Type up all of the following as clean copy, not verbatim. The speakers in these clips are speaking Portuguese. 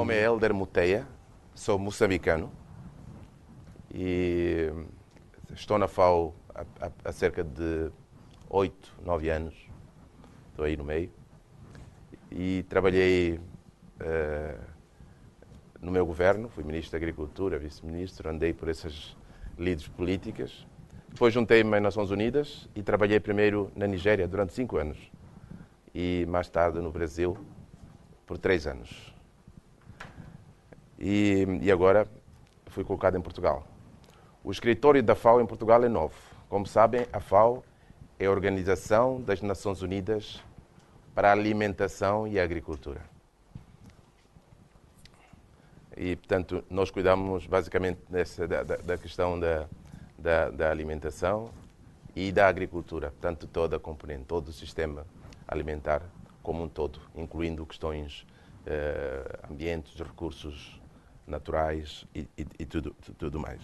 nome é Helder Muteia, sou moçambicano e estou na FAO há cerca de 8, 9 anos. Estou aí no meio. E trabalhei no meu governo, fui ministro da Agricultura, vice-ministro, andei por essas lides políticas. Depois juntei-me às Nações Unidas e trabalhei primeiro na Nigéria durante 5 anos e mais tarde no Brasil por 3 anos. E agora fui colocado em Portugal. O escritório da FAO em Portugal é novo. Como sabem, a FAO é a Organização das Nações Unidas para a Alimentação e a Agricultura. E, portanto, nós cuidamos basicamente da questão da alimentação e da agricultura. Portanto, toda a componente, todo o sistema alimentar como um todo, incluindo questões ambientes, recursos naturais e tudo mais.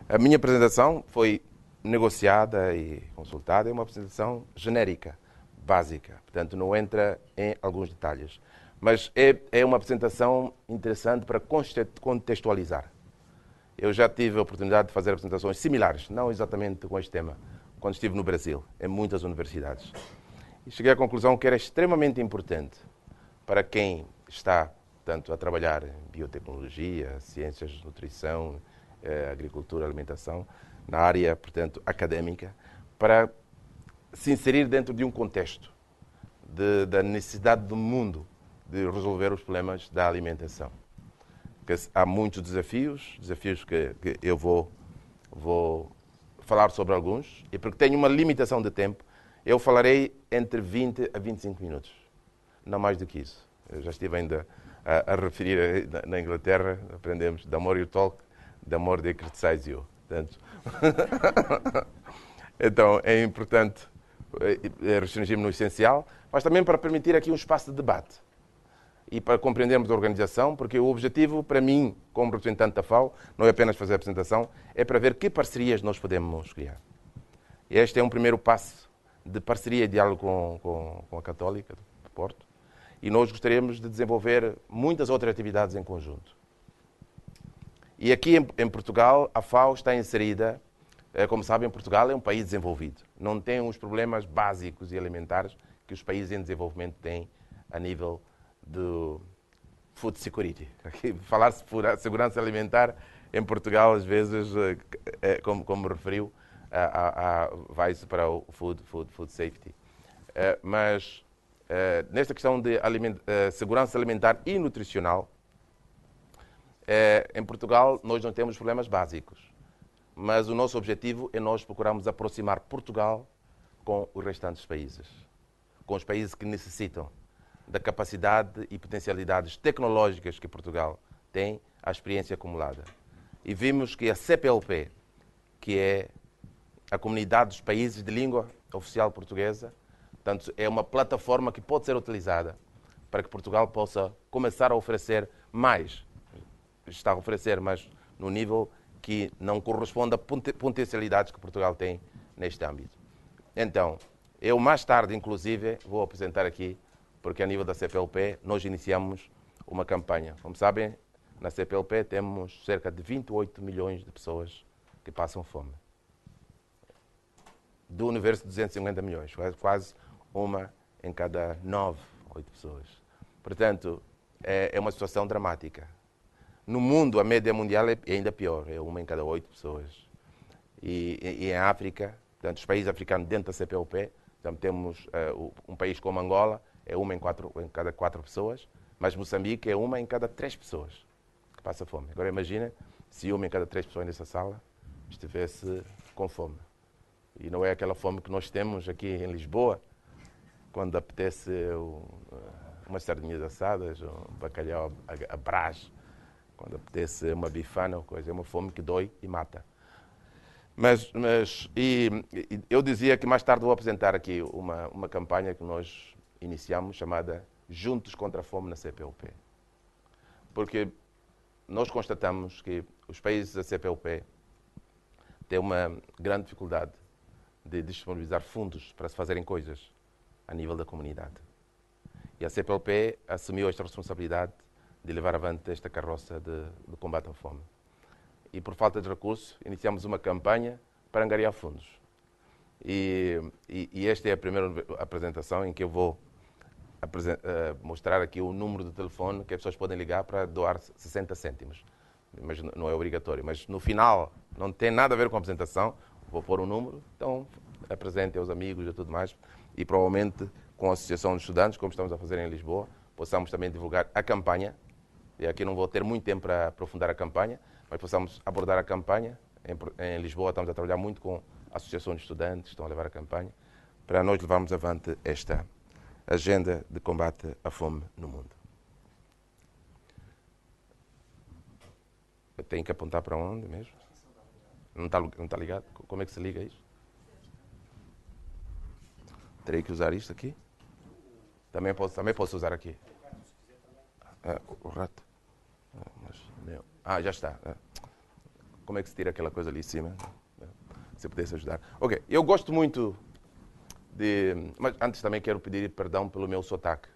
A minha apresentação foi negociada e consultada, é uma apresentação genérica, básica, portanto não entra em alguns detalhes. Mas é uma apresentação interessante para contextualizar. Eu já tive a oportunidade de fazer apresentações similares, não exatamente com este tema, quando estive no Brasil, em muitas universidades. E cheguei à conclusão que era extremamente importante para quem está, tanto a trabalhar em biotecnologia, ciências de nutrição, agricultura, alimentação, na área, portanto, académica, para se inserir dentro de um contexto da necessidade do mundo de resolver os problemas da alimentação. Porque há muitos desafios que eu vou falar sobre alguns, e porque tenho uma limitação de tempo, eu falarei entre 20 a 25 minutos, não mais do que isso. Eu já estive ainda a referir na Inglaterra, aprendemos the more you talk, the more they criticize you. Portanto, então é importante restringir-me no essencial, mas também para permitir aqui um espaço de debate e para compreendermos a organização, porque o objetivo, para mim, como representante da FAO, não é apenas fazer a apresentação, é para ver que parcerias nós podemos criar. E este é um primeiro passo de parceria e diálogo com a Católica de Porto, e nós gostaríamos de desenvolver muitas outras atividades em conjunto. E aqui em Portugal, a FAO está inserida, como sabem, Portugal é um país desenvolvido. Não tem os problemas básicos e alimentares que os países em desenvolvimento têm a nível de food security. Aqui, falar-se de segurança alimentar em Portugal, às vezes, como referiu, vai-se para o food safety. Mas nesta questão de segurança alimentar e nutricional, em Portugal nós não temos problemas básicos, mas o nosso objetivo é nós procurarmos aproximar Portugal com os restantes países, com os países que necessitam da capacidade e potencialidades tecnológicas que Portugal tem, a experiência acumulada. E vimos que a CPLP, que é a Comunidade dos Países de Língua Oficial Portuguesa, portanto, é uma plataforma que pode ser utilizada para que Portugal possa começar a oferecer mais. Está a oferecer, mas no nível que não corresponde a potencialidades que Portugal tem neste âmbito. Então, eu mais tarde, inclusive, vou apresentar aqui, porque a nível da CPLP nós iniciamos uma campanha. Como sabem, na CPLP temos cerca de 28 milhões de pessoas que passam fome. Do universo de 250 milhões, quase uma em cada 9, 8 pessoas. Portanto, é uma situação dramática. No mundo, a média mundial é ainda pior, é uma em cada 8 pessoas. E em África, portanto, os países africanos dentro da CPLP, então, temos um país como Angola, é uma em cada 4 pessoas, mas Moçambique é uma em cada 3 pessoas que passa fome. Agora imagina se uma em cada 3 pessoas nessa sala estivesse com fome. E não é aquela fome que nós temos aqui em Lisboa, quando apetece umas sardinhas assadas, um bacalhau à brás, quando apetece uma bifana ou coisa. É uma fome que dói e mata. Mas eu dizia que mais tarde vou apresentar aqui uma campanha que nós iniciamos, chamada Juntos contra a Fome na CPLP. Porque nós constatamos que os países da CPLP têm uma grande dificuldade de disponibilizar fundos para se fazerem coisas a nível da comunidade. E a CPLP assumiu esta responsabilidade de levar avante esta carroça de combate à fome. E por falta de recursos, iniciamos uma campanha para angariar fundos. E esta é a primeira apresentação em que eu vou mostrar aqui o número de telefone que as pessoas podem ligar para doar 60 cêntimos. Mas não é obrigatório. Mas no final, não tem nada a ver com a apresentação, vou pôr um número, então apresente aos amigos e tudo mais. E provavelmente com a Associação de Estudantes, como estamos a fazer em Lisboa, possamos também divulgar a campanha. E aqui não vou ter muito tempo para aprofundar a campanha, mas possamos abordar a campanha. Em Lisboa estamos a trabalhar muito com a Associação de Estudantes, que estão a levar a campanha, para nós levarmos avante esta agenda de combate à fome no mundo. Eu tenho que apontar para onde mesmo? Não está ligado? Como é que se liga isso? Terei que usar isto aqui? Também posso usar aqui. O rato. Já está. Como é que se tira aquela coisa ali em cima? Se pudesse ajudar. Ok, eu gosto muito de... Mas antes também quero pedir perdão pelo meu sotaque.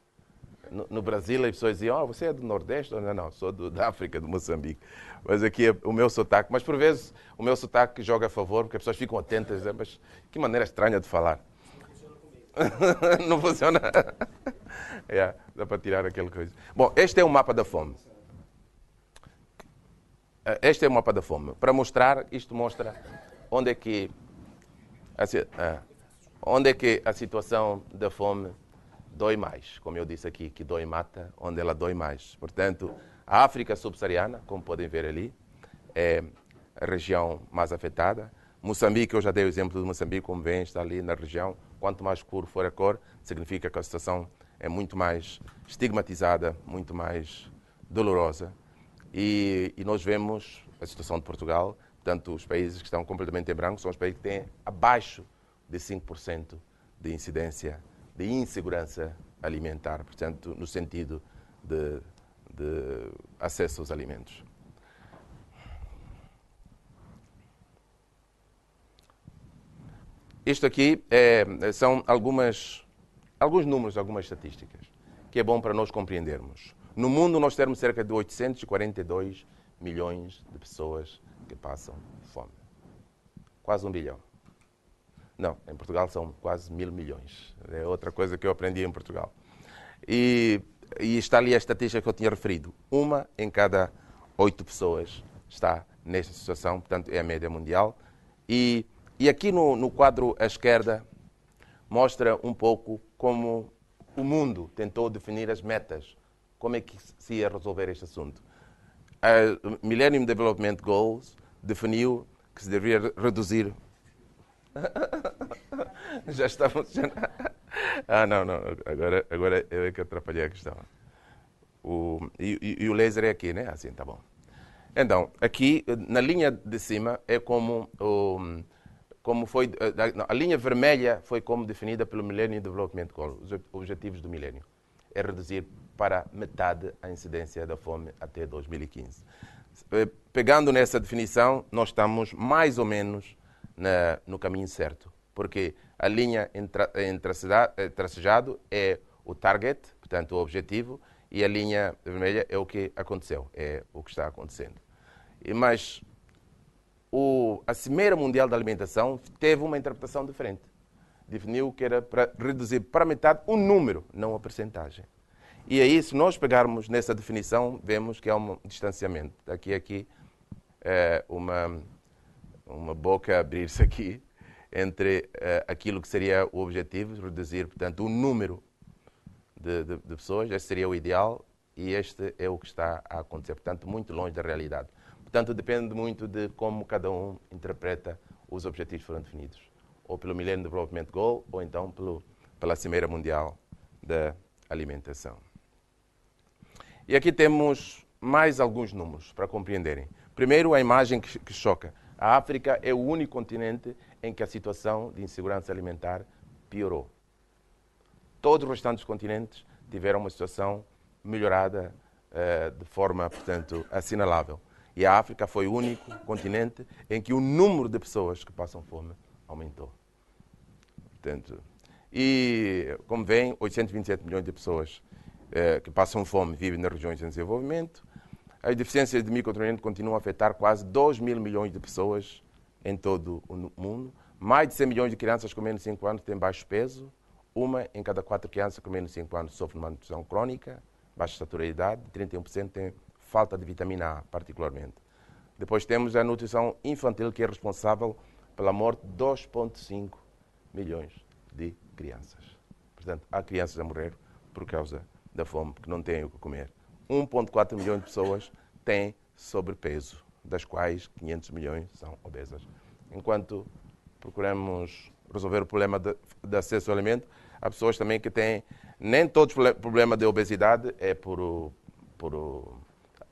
No Brasil as pessoas diziam, você é do Nordeste? Não, sou da África, do Moçambique. Mas aqui é o meu sotaque. Mas por vezes o meu sotaque joga a favor, porque as pessoas ficam atentas, dizem, mas que maneira estranha de falar. Não funciona. Dá para tirar aquela coisa. Bom, este é o mapa da fome. Este é o mapa da fome. Para mostrar, isto mostra onde é que a situação da fome dói mais. Como eu disse aqui, que dói mata, onde ela dói mais. Portanto, a África subsaariana, como podem ver ali, é a região mais afetada. Moçambique, eu já dei o exemplo de Moçambique, como vem, está ali na região. Quanto mais escuro for a cor, significa que a situação é muito mais estigmatizada, muito mais dolorosa. E nós vemos a situação de Portugal, portanto, os países que estão completamente em branco são os países que têm abaixo de 5% de incidência de insegurança alimentar, portanto, no sentido de acesso aos alimentos. Isto aqui são alguns números, algumas estatísticas, que é bom para nós compreendermos. No mundo, nós temos cerca de 842 milhões de pessoas que passam fome. Quase 1 bilhão. Não, em Portugal são quase 1.000 milhões. É outra coisa que eu aprendi em Portugal. E está ali a estatística que eu tinha referido. 1 em cada 8 pessoas está nesta situação, portanto, é a média mundial. E aqui no quadro à esquerda mostra um pouco como o mundo tentou definir as metas. Como é que se ia resolver este assunto? A Millennium Development Goals definiu que se deveria reduzir... Já está funcionando. Não. Agora eu é que atrapalhei a questão. E o laser é aqui, né? Assim, tá bom. Então, aqui, na linha de cima, é como foi... A linha vermelha foi como definida pelo Millennium Development Goals, os objetivos do milénio. É reduzir para metade a incidência da fome até 2015. Pegando nessa definição, nós estamos mais ou menos no caminho certo, porque a linha tracejado é o target, portanto o objetivo, e a linha vermelha é o que aconteceu, é o que está acontecendo. Mas a Cimeira Mundial da Alimentação teve uma interpretação diferente. Definiu que era para reduzir para metade o número, não a percentagem. E aí, se nós pegarmos nessa definição, vemos que há um distanciamento. Daqui a aqui, uma boca a abrir-se aqui entre aquilo que seria o objetivo, reduzir, portanto, o número de pessoas, este seria o ideal, e este é o que está a acontecer, portanto, muito longe da realidade. Portanto, depende muito de como cada um interpreta os objetivos que foram definidos, ou pelo Millennium Development Goal, ou então pela Cimeira Mundial da Alimentação. E aqui temos mais alguns números para compreenderem. Primeiro, a imagem que choca. A África é o único continente em que a situação de insegurança alimentar piorou. Todos os restantes continentes tiveram uma situação melhorada de forma, portanto, assinalável. E a África foi o único continente em que o número de pessoas que passam fome aumentou. Portanto, e, como veem, 827 milhões de pessoas que passam fome vivem nas regiões em desenvolvimento. As deficiências de micronutrientes continuam a afetar quase 2 mil milhões de pessoas em todo o mundo. Mais de 100 milhões de crianças com menos de 5 anos têm baixo peso. Uma em cada 4 crianças com menos de 5 anos sofre de malnutrição crónica, baixa saturalidade, 31% tem falta de vitamina A, particularmente. Depois temos a nutrição infantil, que é responsável pela morte de 2,5 milhões de crianças. Portanto, há crianças a morrer por causa da fome, porque não têm o que comer. 1,4 milhões de pessoas têm sobrepeso, das quais 500 milhões são obesas. Enquanto procuramos resolver o problema de acesso ao alimento, há pessoas também que têm, nem todos os problemas de obesidade é por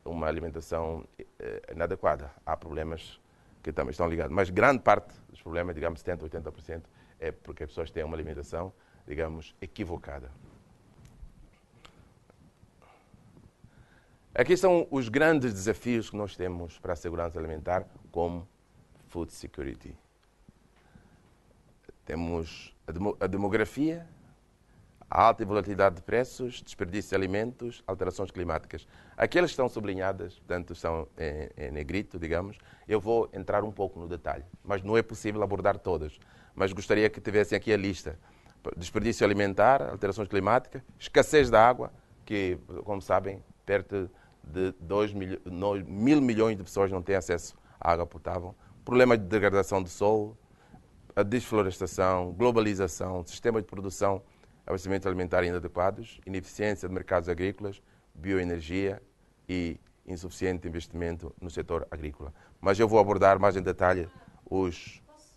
uma alimentação inadequada. Há problemas que também estão ligados, mas grande parte dos problemas, digamos 70%, 80%, é porque as pessoas têm uma alimentação, digamos, equivocada. Aqui são os grandes desafios que nós temos para a segurança alimentar, como food security. Temos a demografia, a alta volatilidade de preços, desperdício de alimentos, alterações climáticas. Aquelas que estão sublinhadas, portanto, são em negrito, digamos. Eu vou entrar um pouco no detalhe, mas não é possível abordar todas. Mas gostaria que tivessem aqui a lista. Desperdício alimentar, alterações climáticas, escassez da água, que, como sabem, perto de 1.000 milhões de pessoas não têm acesso à água potável, problemas de degradação do solo, a desflorestação, globalização, sistemas de produção, abastecimento alimentar inadequados, ineficiência de mercados agrícolas, bioenergia e insuficiente investimento no setor agrícola. Mas eu vou abordar mais em detalhe os... Posso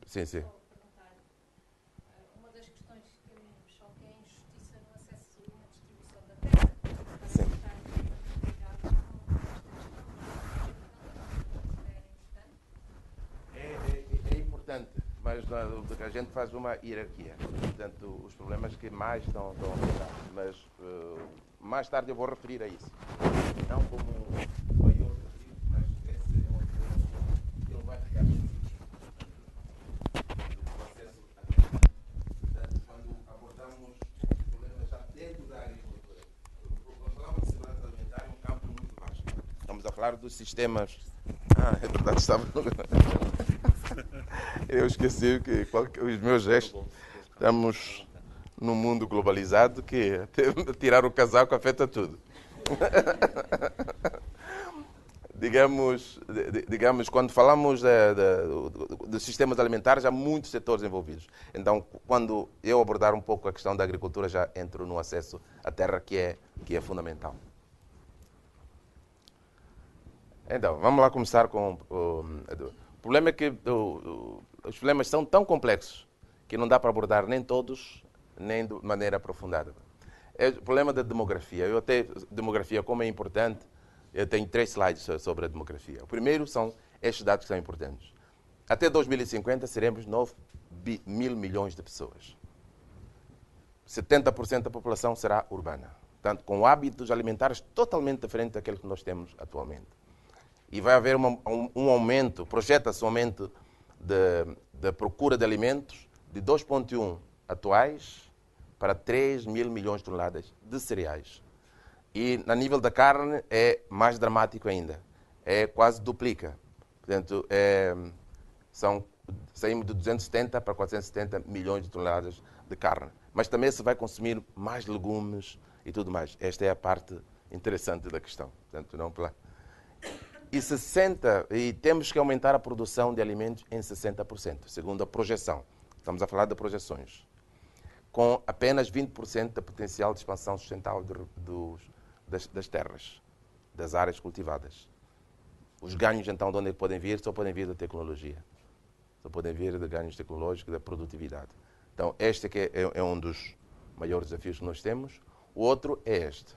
Sim, sim. perguntar? Uma das questões que me choca é a injustiça no acesso e na distribuição da terra. Sim. É importante, mas a gente faz uma hierarquia. Portanto, os problemas que mais estão a afetar. Mas mais tarde eu vou referir a isso. Não como foi eu referi, mas esse é um problema que ele vai ficar do processo alimentar. Portanto, quando abordamos os problemas já dentro da agricultura, quando falamos de segurança alimentar, é um campo muito vasto. Estamos a falar dos sistemas. É verdade, estava. Eu esqueci que os meus gestos. Estamos num mundo globalizado que tirar o casaco afeta tudo. digamos, quando falamos de sistemas alimentares, há muitos setores envolvidos. Então, quando eu abordar um pouco a questão da agricultura, já entro no acesso à terra, que é fundamental. Então, vamos lá começar com o problema é que os problemas são tão complexos que não dá para abordar nem todos, nem de maneira aprofundada. É o problema da demografia. Eu até, demografia, como é importante, eu tenho 3 slides sobre a demografia. O primeiro são estes dados que são importantes. Até 2050 seremos 9 mil milhões de pessoas. 70% da população será urbana. Portanto, com hábitos alimentares totalmente diferentes daqueles que nós temos atualmente. E vai haver um aumento, projeta-se um aumento da procura de alimentos de 2,1 atuais para 3 mil milhões de toneladas de cereais. E, a nível da carne, é mais dramático ainda. Quase duplica. Portanto, saímos de 270 para 470 milhões de toneladas de carne. Mas também se vai consumir mais legumes e tudo mais. Esta é a parte interessante da questão. Portanto, não pela... E temos que aumentar a produção de alimentos em 60%, segundo a projeção. Estamos a falar de projeções. Com apenas 20% da potencial de expansão sustentável das terras, das áreas cultivadas. Os ganhos, então, de onde podem vir? Só podem vir da tecnologia. Só podem vir de ganhos tecnológicos, da produtividade. Então, este aqui é um dos maiores desafios que nós temos. O outro é este.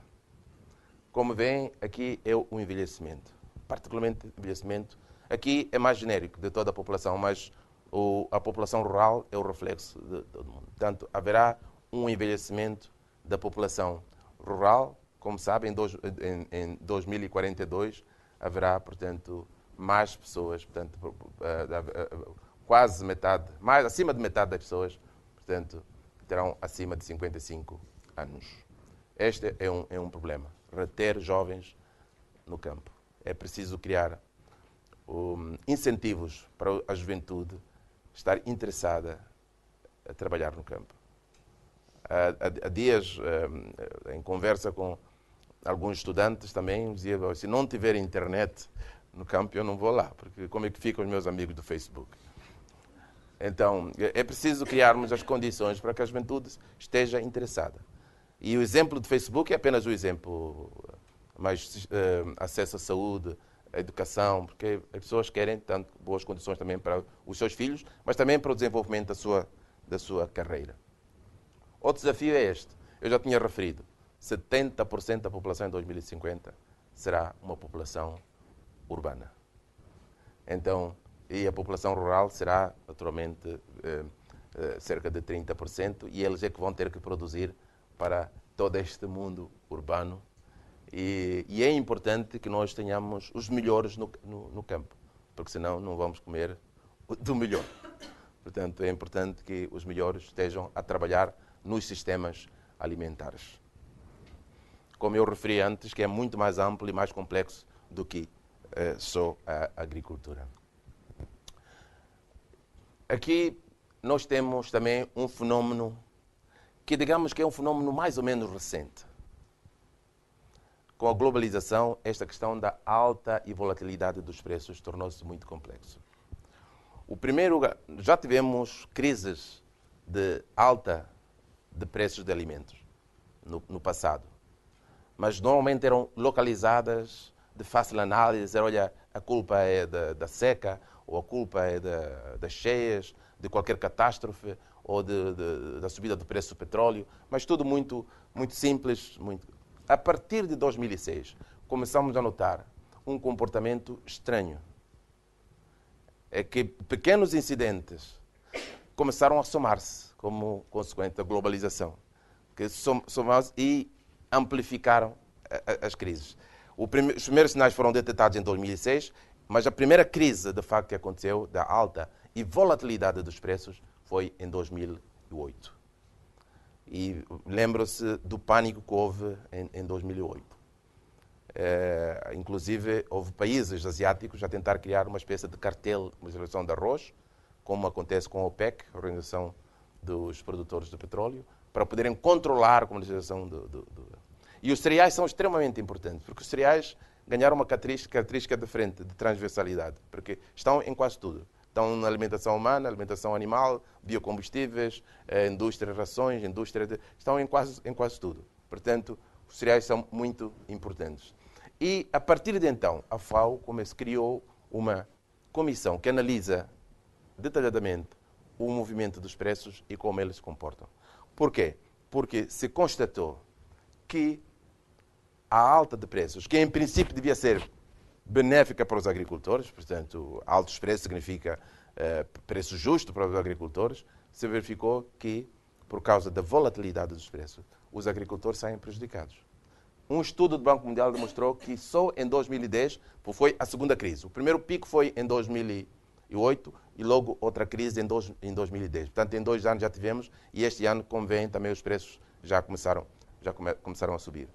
Como veem, aqui é o envelhecimento. Particularmente envelhecimento. Aqui é mais genérico de toda a população, mas a população rural é o reflexo de todo mundo. Portanto, haverá um envelhecimento da população rural. Como sabem, em 2042 haverá, portanto, mais pessoas, portanto, quase metade, acima de metade das pessoas, portanto, terão acima de 55 anos. Este é um problema. Reter jovens no campo. É preciso criar incentivos para a juventude estar interessada a trabalhar no campo. Há dias, em conversa com alguns estudantes também, dizia, se não tiver internet no campo, eu não vou lá, porque como é que ficam os meus amigos do Facebook? Então, é preciso criarmos as condições para que a juventude esteja interessada. E o exemplo do Facebook é apenas o exemplo, mais acesso à saúde, à educação, porque as pessoas querem tanto boas condições também para os seus filhos, mas também para o desenvolvimento da sua carreira. Outro desafio é este. Eu já tinha referido, 70% da população em 2050 será uma população urbana. Então, e a população rural será, naturalmente, cerca de 30%, e eles é que vão ter que produzir para todo este mundo urbano. E é importante que nós tenhamos os melhores no campo, porque senão não vamos comer do melhor. Portanto, é importante que os melhores estejam a trabalhar nos sistemas alimentares. Como eu referi antes, que é muito mais amplo e mais complexo do que só a agricultura. Aqui nós temos também um fenómeno que, digamos que é um fenómeno mais ou menos recente. Com a globalização, esta questão da alta e volatilidade dos preços tornou-se muito complexo. O primeiro, já tivemos crises de alta de preços de alimentos no passado, mas normalmente eram localizadas de fácil análise. Olha, a culpa é da seca, ou a culpa é das cheias, de qualquer catástrofe, ou da subida do preço do petróleo, mas tudo muito, muito simples. A partir de 2006, começamos a notar um comportamento estranho. É que pequenos incidentes começaram a somar-se como consequência da globalização, que somaram-se e amplificaram as crises. Os primeiros sinais foram detectados em 2006, mas a primeira crise, de facto, que aconteceu, da alta e volatilidade dos preços, foi em 2008. E lembro-se do pânico que houve em 2008. Inclusive, houve países asiáticos a tentar criar uma espécie de cartel de comercialização de arroz, como acontece com a OPEC, a Organização dos Produtores de Petróleo, para poderem controlar a comercialização E os cereais são extremamente importantes, porque os cereais ganharam uma característica diferente de transversalidade, porque estão em quase tudo. Estão na alimentação humana, alimentação animal, biocombustíveis, indústria de rações, estão em quase tudo. Portanto, os cereais são muito importantes. E, a partir de então, a FAO criou uma comissão que analisa detalhadamente o movimento dos preços e como eles se comportam. Por quê? Porque se constatou que a alta de preços, que em princípio devia ser benéfica para os agricultores, portanto, altos preços significa preço justo para os agricultores, se verificou que, por causa da volatilidade dos preços, os agricultores saem prejudicados. Um estudo do Banco Mundial demonstrou que só em 2010 foi a segunda crise. O primeiro pico foi em 2008 e logo outra crise em 2010. Portanto, em 2 anos já tivemos, e este ano, como veem, também os preços já começaram a subir.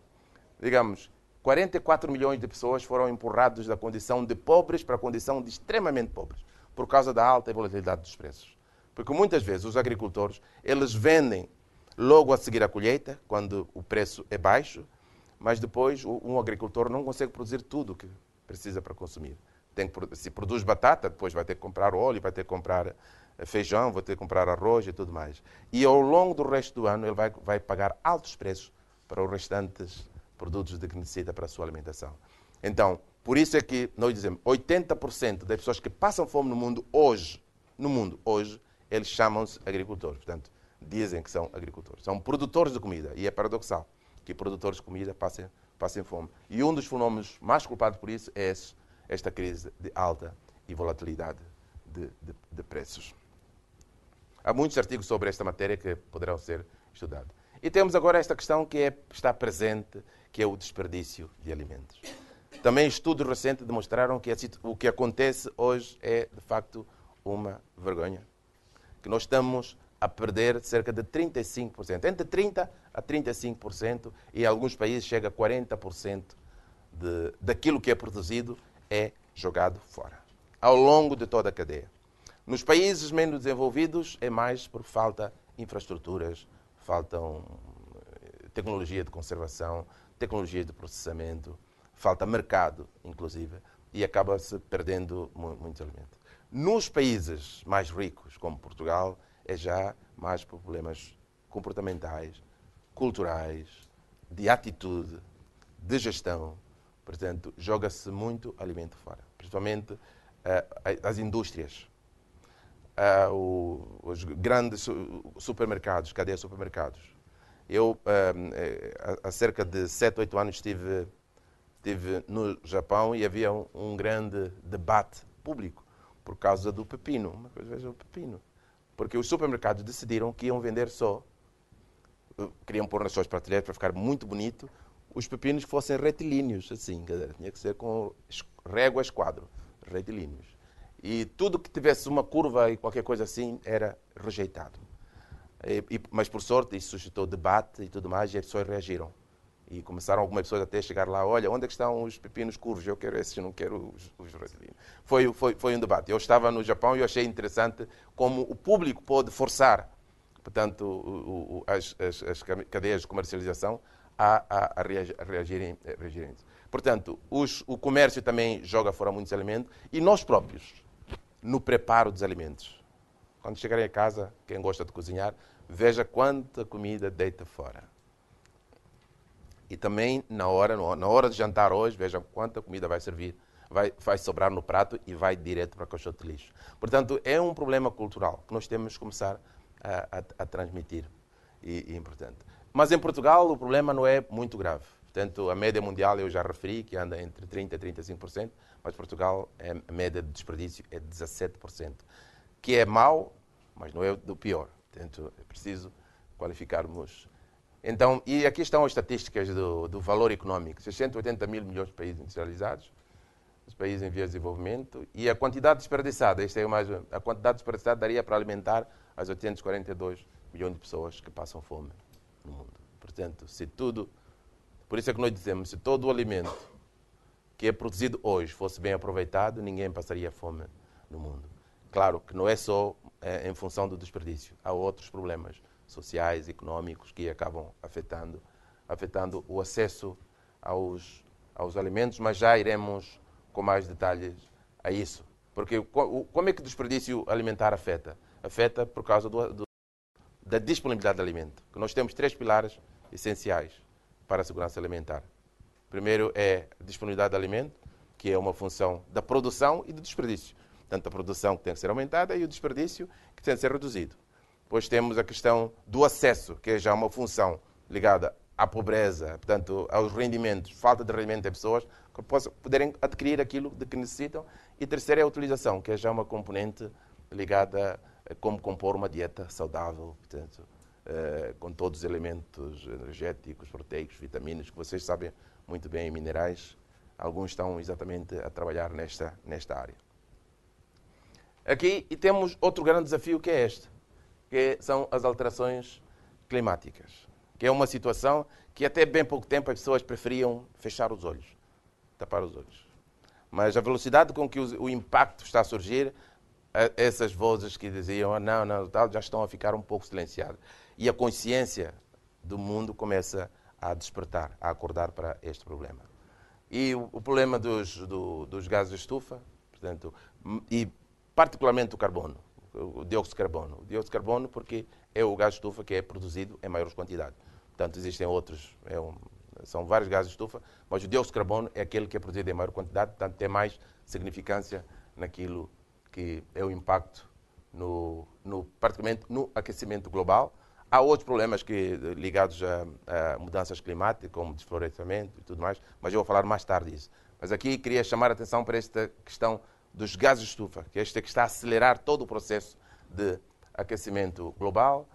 Digamos, 44 milhões de pessoas foram empurradas da condição de pobres para a condição de extremamente pobres, por causa da alta volatilidade dos preços. Porque muitas vezes os agricultores, eles vendem logo a seguir a colheita, quando o preço é baixo, mas depois um agricultor não consegue produzir tudo o que precisa para consumir. Se produz batata, depois vai ter que comprar óleo, vai ter que comprar feijão, vai ter que comprar arroz e tudo mais. E ao longo do resto do ano ele vai pagar altos preços para os restantes produtos de que necessita para a sua alimentação. Então, por isso é que nós dizemos 80% das pessoas que passam fome no mundo hoje, eles chamam-se agricultores. Portanto, dizem que são agricultores. São produtores de comida. E é paradoxal que produtores de comida passem fome. E um dos fenómenos mais culpados por isso é esta crise de alta e volatilidade de preços. Há muitos artigos sobre esta matéria que poderão ser estudados. E temos agora esta questão que está presente, que é o desperdício de alimentos. Também estudos recentes demonstraram que o que acontece hoje é, de facto, uma vergonha. Que nós estamos a perder cerca de 35%. Entre 30% a 35%, e em alguns países chega a 40% daquilo que é produzido é jogado fora, ao longo de toda a cadeia. Nos países menos desenvolvidos é mais por falta de infraestruturas, faltam tecnologia de conservação, tecnologia de processamento, falta mercado, inclusive, e acaba-se perdendo muitos alimentos. Nos países mais ricos, como Portugal, é já mais por problemas comportamentais, culturais, de atitude, de gestão. Portanto, joga-se muito alimento fora, principalmente as indústrias. Os grandes supermercados, cadeias de supermercados. Eu, há cerca de 7, 8 anos, estive no Japão e havia um grande debate público por causa do pepino. Uma coisa, veja o pepino. Porque os supermercados decidiram que iam vender só, queriam pôr nas suas prateleiras para ficar muito bonito, os pepinos que fossem retilíneos, assim, tinha que ser com réguas quadro, retilíneos. E tudo que tivesse uma curva e qualquer coisa assim era rejeitado. Mas, por sorte, isso suscitou debate e tudo mais, e as pessoas reagiram. E começaram algumas pessoas até a chegar lá, olha, onde é que estão os pepinos curvos? Eu quero esses, não quero os retilíneos. Foi um debate. Eu estava no Japão e eu achei interessante como o público pôde forçar, portanto, as cadeias de comercialização a reagirem. Portanto, o comércio também joga fora muitos alimentos e nós próprios, no preparo dos alimentos. Quando chegarem a casa, quem gosta de cozinhar, veja quanta comida deita fora. E também, na hora de jantar hoje, veja quanta comida vai servir, vai sobrar no prato e vai direto para o caixote de lixo. Portanto, é um problema cultural que nós temos que começar a transmitir. E importante. Mas em Portugal o problema não é muito grave. Portanto, a média mundial eu já referi, que anda entre 30% e 35%, mas Portugal, a média de desperdício é 17%, que é mau, mas não é do pior. Portanto, é preciso qualificarmos. Então, e aqui estão as estatísticas do valor econômico. 680 mil milhões de países industrializados, os países em vias de desenvolvimento, e a quantidade desperdiçada, a quantidade desperdiçada daria para alimentar as 842 milhões de pessoas que passam fome no mundo. Portanto, por isso é que nós dizemos, se todo o alimento que é produzido hoje fosse bem aproveitado, ninguém passaria fome no mundo. Claro que não é só em função do desperdício, há outros problemas sociais, económicos, que acabam afetando o acesso aos alimentos, mas já iremos com mais detalhes a isso. Porque como é que o desperdício alimentar afeta? Afeta por causa da disponibilidade de alimento. Que nós temos 3 pilares essenciais para a segurança alimentar. Primeiro é a disponibilidade de alimento, que é uma função da produção e do desperdício. Tanto a produção que tem que ser aumentada e o desperdício que tem que ser reduzido. Depois temos a questão do acesso, que é já uma função ligada à pobreza, portanto, aos rendimentos, falta de rendimento de pessoas que poderem adquirir aquilo de que necessitam. E terceiro é a utilização, que é já uma componente ligada a como compor uma dieta saudável, portanto, com todos os elementos energéticos, proteicos, vitaminas, que vocês sabem muito bem, minerais. Alguns estão exatamente a trabalhar nesta área. Aqui temos outro grande desafio, que é este, que são as alterações climáticas, que é uma situação que até bem pouco tempo as pessoas preferiam fechar os olhos, tapar os olhos. Mas a velocidade com que o impacto está a surgir, essas vozes que diziam não, já estão a ficar um pouco silenciadas. E a consciência do mundo começa a despertar, a acordar para este problema. E o problema dos gases de estufa, portanto, e particularmente o carbono, o dióxido de carbono. O dióxido de carbono porque é o gás de estufa que é produzido em maiores quantidades. Portanto, existem outros, são vários gases de estufa, mas o dióxido de carbono é aquele que é produzido em maior quantidade, portanto, tem mais significância naquilo que é o impacto, praticamente no aquecimento global. Há outros problemas ligados a mudanças climáticas, como desflorestamento e tudo mais, mas eu vou falar mais tarde disso. Mas aqui queria chamar a atenção para esta questão dos gases de estufa, que que está a acelerar todo o processo de aquecimento global,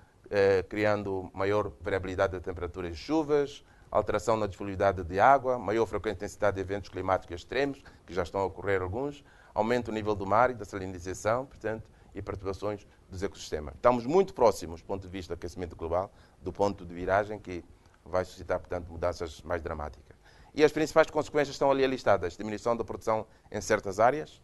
criando maior variabilidade da temperatura e chuvas, alteração na disponibilidade de água, maior frequência e intensidade de eventos climáticos extremos, que já estão a ocorrer alguns, aumento do nível do mar e da salinização, portanto, e perturbações dos ecossistemas. Estamos muito próximos, do ponto de vista do aquecimento global, do ponto de viragem que vai suscitar, portanto, mudanças mais dramáticas. E as principais consequências estão ali listadas: diminuição da produção em certas áreas,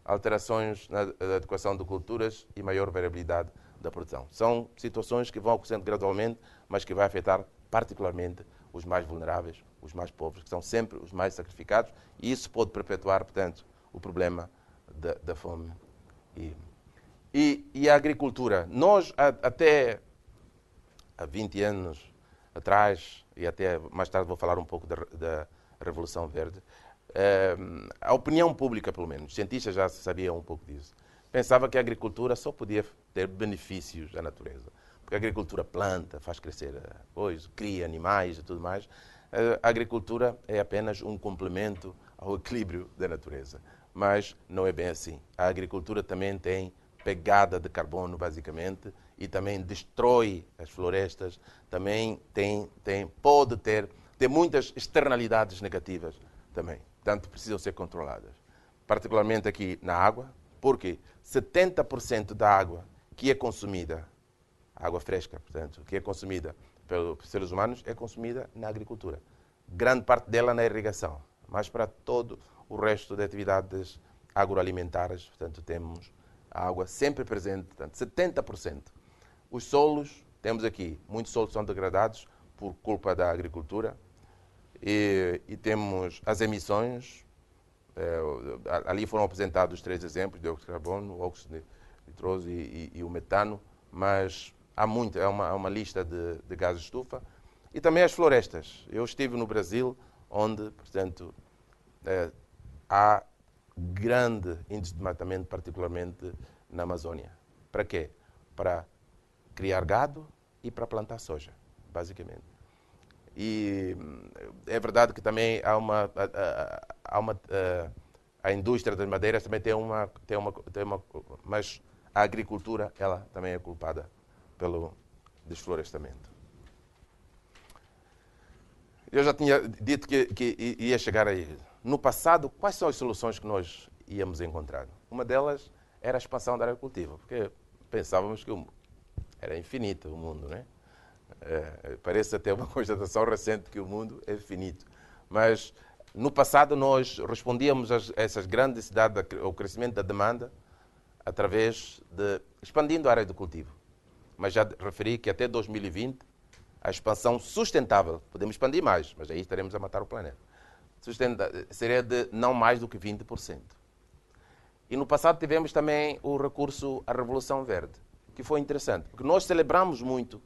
alterações na adequação de culturas e maior variabilidade da produção. São situações que vão acontecendo gradualmente, mas que vai afetar particularmente os mais vulneráveis, os mais pobres, que são sempre os mais sacrificados, e isso pode perpetuar, portanto, o problema da fome. E a agricultura. Nós, até há 20 anos atrás, e até mais tarde vou falar um pouco da Revolução Verde, a opinião pública, pelo menos, os cientistas já sabiam um pouco disso, pensava que a agricultura só podia ter benefícios à natureza. Porque a agricultura planta, faz crescer coisas, cria animais e tudo mais. A agricultura é apenas um complemento ao equilíbrio da natureza. Mas não é bem assim. A agricultura também tem pegada de carbono, basicamente, e também destrói as florestas, também pode ter muitas externalidades negativas também. Portanto, precisam ser controladas. Particularmente aqui na água, porque 70% da água que é consumida, água fresca, portanto, que é consumida pelos seres humanos, é consumida na agricultura. Grande parte dela na irrigação, mas para todo o resto de atividades agroalimentares, portanto, temos a água sempre presente, portanto, 70%. Os solos, temos aqui, muitos solos são degradados por culpa da agricultura, e temos as emissões. Ali foram apresentados 3 exemplos: dióxido de carbono, o óxido nitroso e o metano, mas há muito, é uma lista de gases de estufa. E também as florestas. Eu estive no Brasil, onde, portanto, há grande índice de desmatamento, particularmente na Amazônia. Para quê? Para criar gado e para plantar soja, basicamente. E é verdade que também a indústria das madeiras também tem uma, mas a agricultura, ela também é culpada pelo desflorestamento. Eu já tinha dito que ia chegar aí. No passado, quais são as soluções que nós íamos encontrar? Uma delas era a expansão da área cultiva, porque pensávamos que era infinito o mundo, né? Parece até uma constatação recente que o mundo é finito. Mas no passado nós respondíamos a essas grandes necessidades, ao crescimento da demanda, através de expandindo a área de cultivo. Mas já referi que até 2020 a expansão sustentável, podemos expandir mais, mas aí estaremos a matar o planeta, seria de não mais do que 20%. E no passado tivemos também o recurso à Revolução Verde, que foi interessante, porque nós celebramos muito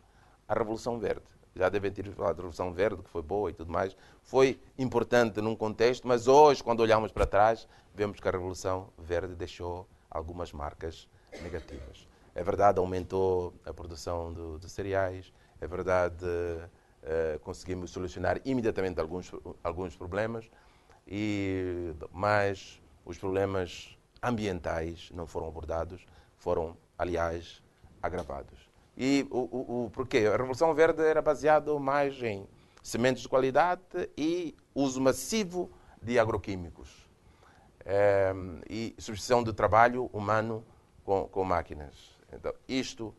a Revolução Verde. Já devem ter falado da Revolução Verde, que foi boa e tudo mais. Foi importante num contexto, mas hoje, quando olhamos para trás, vemos que a Revolução Verde deixou algumas marcas negativas. É verdade, aumentou a produção de cereais, é verdade, conseguimos solucionar imediatamente alguns problemas, mas os problemas ambientais não foram abordados, foram, aliás, agravados. E o porquê? A Revolução Verde era baseada mais em sementes de qualidade e uso massivo de agroquímicos. E substituição do trabalho humano com máquinas. Então, isto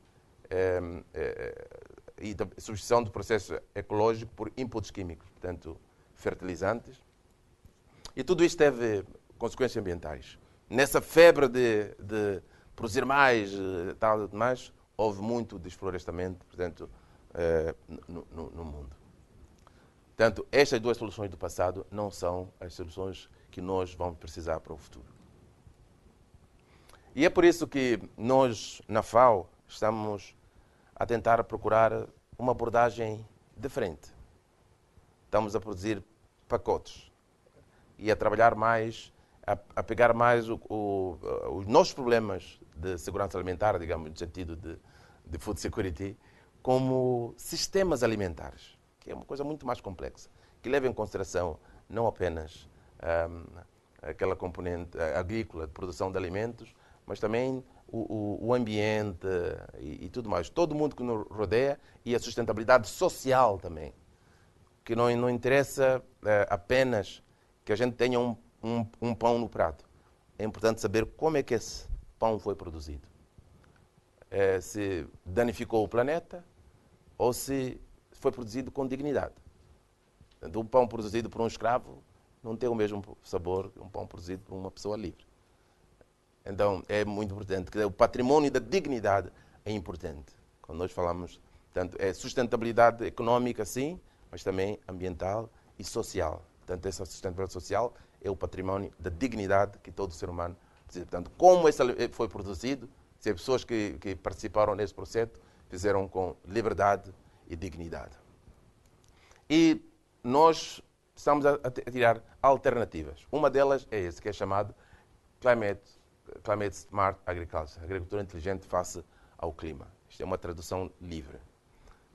e substituição do processo ecológico por inputs químicos, portanto, fertilizantes. E tudo isto teve consequências ambientais. Nessa febre de produzir mais, tal e demais, houve muito desflorestamento, portanto, no mundo. Portanto, estas duas soluções do passado não são as soluções que nós vamos precisar para o futuro. E é por isso que nós, na FAO, estamos a tentar procurar uma abordagem diferente. Estamos a produzir pacotes e a trabalhar mais, a pegar mais os nossos problemas de segurança alimentar, digamos, no sentido de food security, como sistemas alimentares, que é uma coisa muito mais complexa, que leva em consideração não apenas aquela componente agrícola de produção de alimentos, mas também o ambiente e tudo mais. Todo mundo que nos rodeia e a sustentabilidade social também. Que não interessa apenas que a gente tenha um pão no prato. É importante saber como é que esse pão foi produzido. se danificou o planeta ou se foi produzido com dignidade. Portanto, um pão produzido por um escravo não tem o mesmo sabor que um pão produzido por uma pessoa livre. Então, é muito importante. O património da dignidade é importante. Quando nós falamos, portanto, é sustentabilidade económica, sim, mas também ambiental e social. Portanto, essa sustentabilidade social é o património da dignidade que todo ser humano precisa. Portanto, como esse foi produzido, se as pessoas que participaram nesse processo fizeram com liberdade e dignidade. E nós estamos a tirar alternativas. Uma delas é esse, que é chamado Climate Smart Agriculture, agricultura inteligente face ao clima. Isto é uma tradução livre,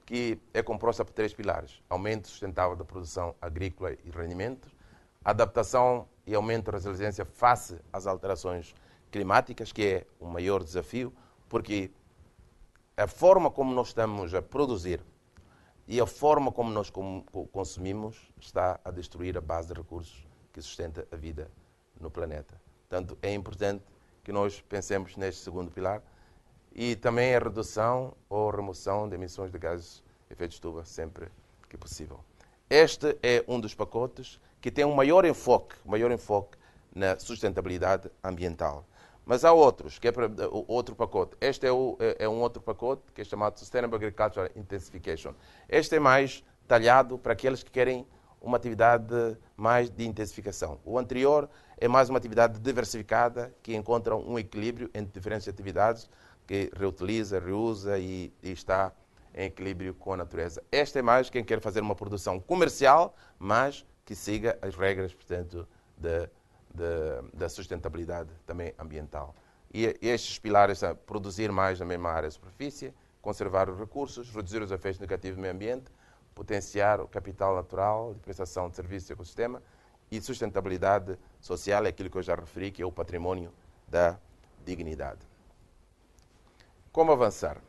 que é composta por 3 pilares: aumento sustentável da produção agrícola e rendimentos, adaptação e aumento da resiliência face às alterações climáticas, que é o maior desafio, porque a forma como nós estamos a produzir e a forma como nós consumimos está a destruir a base de recursos que sustenta a vida no planeta. Portanto, é importante que nós pensemos neste segundo pilar e também a redução ou remoção de emissões de gases de efeito de estufa sempre que possível. Este é um dos pacotes que tem um maior enfoque na sustentabilidade ambiental. Mas há outros, que é para outro pacote. Este é um outro pacote que é chamado Sustainable Agricultural Intensification. Este é mais talhado para aqueles que querem uma atividade mais de intensificação. O anterior é mais uma atividade diversificada que encontra um equilíbrio entre diferentes atividades, que reutiliza, reusa e está em equilíbrio com a natureza. Este é mais quem quer fazer uma produção comercial, mas que siga as regras, portanto, da sustentabilidade também ambiental. E estes pilares são produzir mais na mesma área de superfície, conservar os recursos, reduzir os efeitos negativos do meio ambiente, potenciar o capital natural de prestação de serviços do ecossistema e sustentabilidade social, é aquilo que eu já referi, que é o património da dignidade. Como avançar?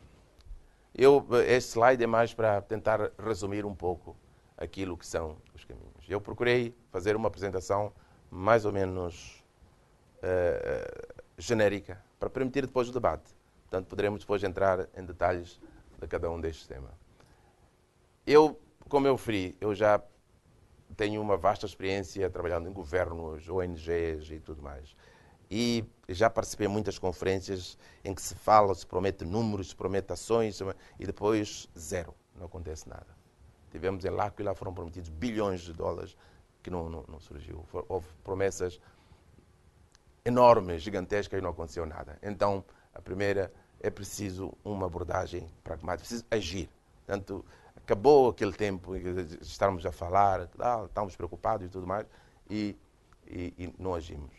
Este slide é mais para tentar resumir um pouco aquilo que são os caminhos. Eu procurei fazer uma apresentação mais ou menos genérica, para permitir depois o debate. Portanto, poderemos depois entrar em detalhes de cada um destes temas. Como eu referi, eu já tenho uma vasta experiência trabalhando em governos, ONGs e tudo mais. E já participei em muitas conferências em que se fala, se promete números, se promete ações e depois zero, não acontece nada. Tivemos em L'Aquila, foram prometidos bilhões de dólares que não surgiu. Houve promessas enormes, gigantescas e não aconteceu nada. Então, a primeira, é preciso uma abordagem pragmática, preciso agir. Portanto, acabou aquele tempo em que estávamos a falar, estávamos preocupados e tudo mais, e não agimos.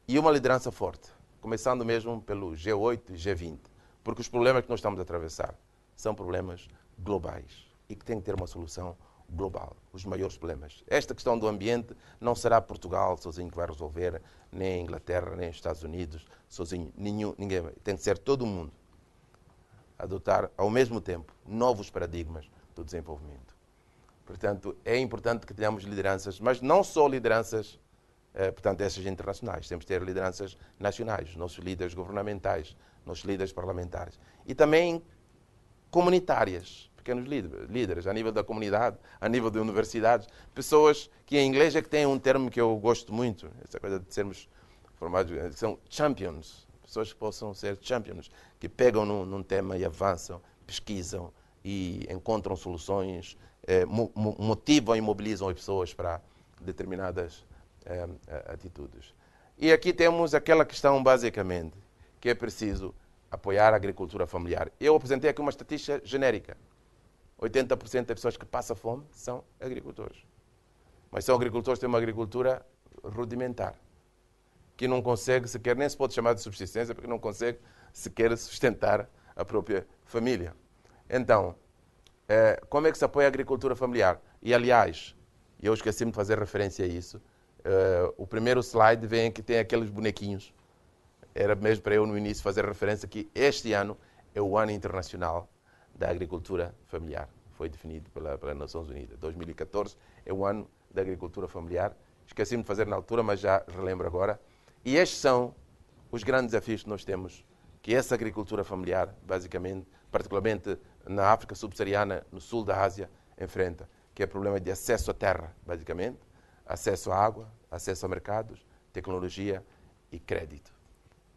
E uma liderança forte, começando mesmo pelo G8 e G20, porque os problemas que nós estamos a atravessar são problemas globais e que têm que ter uma solução global, os maiores problemas. Esta questão do ambiente não será Portugal sozinho que vai resolver, nem a Inglaterra, nem os Estados Unidos sozinho, ninguém vai. Tem que ser todo mundo adotar ao mesmo tempo novos paradigmas do desenvolvimento. Portanto, é importante que tenhamos lideranças, mas não só lideranças, portanto, essas internacionais. Temos que ter lideranças nacionais, nossos líderes governamentais, nossos líderes parlamentares. E também comunitárias, pequenos líderes, a nível da comunidade, a nível de universidades. Pessoas que em inglês é que têm um termo que eu gosto muito, essa coisa de sermos formados, que são champions. Pessoas que possam ser champions, que pegam num tema e avançam, pesquisam e encontram soluções, motivam e mobilizam as pessoas para determinadas atitudes. E aqui temos aquela questão, basicamente, que é preciso apoiar a agricultura familiar. Eu apresentei aqui uma estatística genérica. 80% das pessoas que passam fome são agricultores. Mas são agricultores que têm uma agricultura rudimentar, que não consegue sequer, nem se pode chamar de subsistência, porque não consegue sequer sustentar a própria família. Então, como é que se apoia a agricultura familiar? E, aliás, eu esqueci-me de fazer referência a isso, o primeiro slide vem que tem aqueles bonequinhos. Era mesmo para eu, no início, fazer referência que este ano é o Ano Internacional da Agricultura Familiar. Foi definido pelas Nações Unidas. 2014 é o Ano da Agricultura Familiar. Esqueci-me de fazer na altura, mas já relembro agora. E estes são os grandes desafios que nós temos que essa agricultura familiar, basicamente, particularmente na África subsaariana, no sul da Ásia, enfrenta, que é o problema de acesso à terra, basicamente, acesso à água, acesso a mercados, tecnologia e crédito.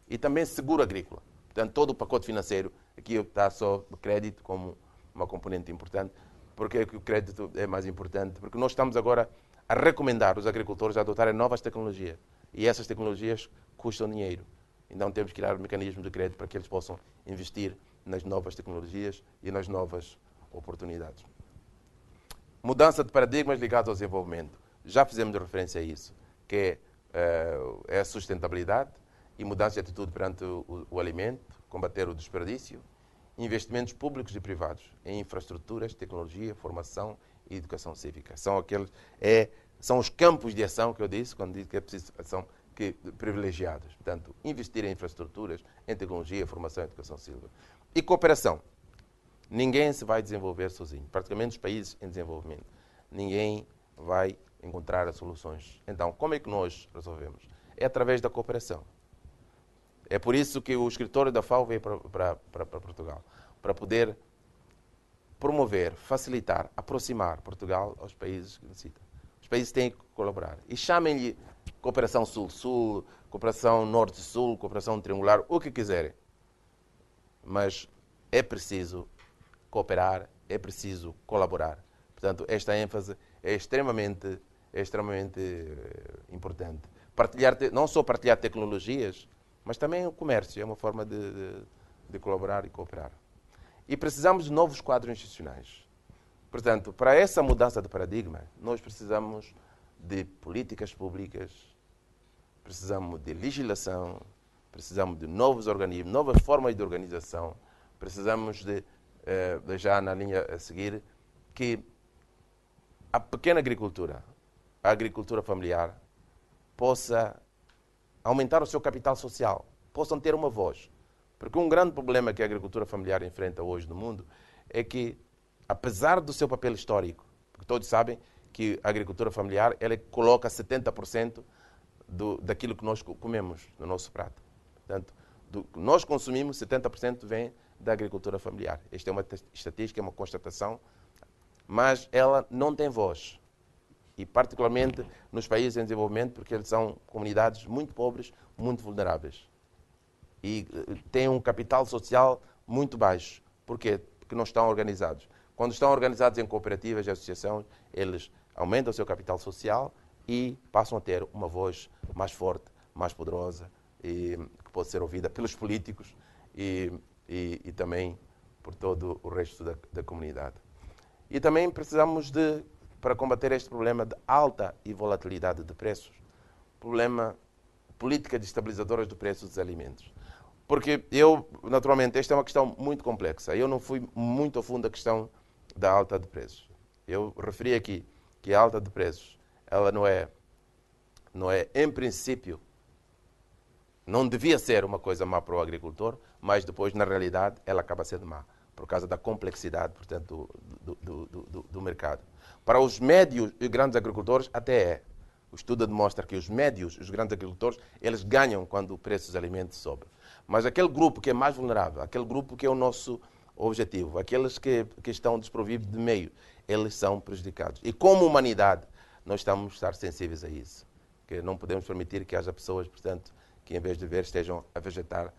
E também seguro agrícola. Portanto, todo o pacote financeiro, aqui está só o crédito como uma componente importante. Porque o crédito é mais importante? Porque nós estamos agora a recomendar os agricultores a adotarem novas tecnologias. E essas tecnologias custam dinheiro. Então temos que criar mecanismos de crédito para que eles possam investir nas novas tecnologias e nas novas oportunidades. Mudança de paradigmas ligados ao desenvolvimento. Já fizemos referência a isso, que é a sustentabilidade e mudança de atitude perante o alimento, combater o desperdício, investimentos públicos e privados em infraestruturas, tecnologia, formação e educação cívica. São os campos de ação que eu disse, quando disse que é preciso ação privilegiados. Portanto, investir em infraestruturas, em tecnologia, formação e educação cívica. E cooperação. Ninguém se vai desenvolver sozinho, praticamente os países em desenvolvimento. Ninguém vai encontrar as soluções. Então, como é que nós resolvemos? É através da cooperação. É por isso que o escritório da FAO veio para Portugal, para poder promover, facilitar, aproximar Portugal aos países que necessitam. Os países têm que colaborar. E chamem-lhe cooperação sul-sul, cooperação norte-sul, cooperação triangular, o que quiserem. Mas é preciso cooperar, é preciso colaborar. Portanto, esta ênfase é extremamente importante. Não só partilhar tecnologias, mas também o comércio é uma forma de colaborar e cooperar. E precisamos de novos quadros institucionais. Portanto, para essa mudança de paradigma, nós precisamos de políticas públicas, precisamos de legislação, precisamos de novos organismos, novas formas de organização, precisamos de, já na linha a seguir, que a pequena agricultura, a agricultura familiar, possa aumentar o seu capital social, possam ter uma voz. Porque um grande problema que a agricultura familiar enfrenta hoje no mundo é que, apesar do seu papel histórico, porque todos sabem que a agricultura familiar ela coloca 70% daquilo que nós comemos no nosso prato. Portanto, do que nós consumimos, 70% vem da agricultura familiar. Esta é uma estatística, é uma constatação, mas ela não tem voz. E particularmente nos países em desenvolvimento, porque eles são comunidades muito pobres, muito vulneráveis. E têm um capital social muito baixo. Porquê? Porque não estão organizados. Quando estão organizados em cooperativas e associações, eles aumentam o seu capital social e passam a ter uma voz mais forte, mais poderosa, e que pode ser ouvida pelos políticos e também por todo o resto da comunidade. E também precisamos para combater este problema de alta e volatilidade de preços, problema política de estabilizadoras de preços dos alimentos. Porque naturalmente, esta é uma questão muito complexa. Eu não fui muito a fundo da questão da alta de preços. Eu referi aqui que a alta de preços, ela não é, em princípio, não devia ser uma coisa má para o agricultor, mas depois, na realidade, ela acaba sendo má, por causa da complexidade, portanto, do mercado. Para os médios e grandes agricultores, até é. O estudo demonstra que os médios, os grandes agricultores, eles ganham quando o preço dos alimentos sobe. Mas aquele grupo que é mais vulnerável, aquele grupo que é o nosso objetivo, aqueles que estão desprovidos de meio, eles são prejudicados. E como humanidade, nós estamos a estar sensíveis a isso. Que não podemos permitir que haja pessoas, portanto, que em vez de ver estejam a vegetar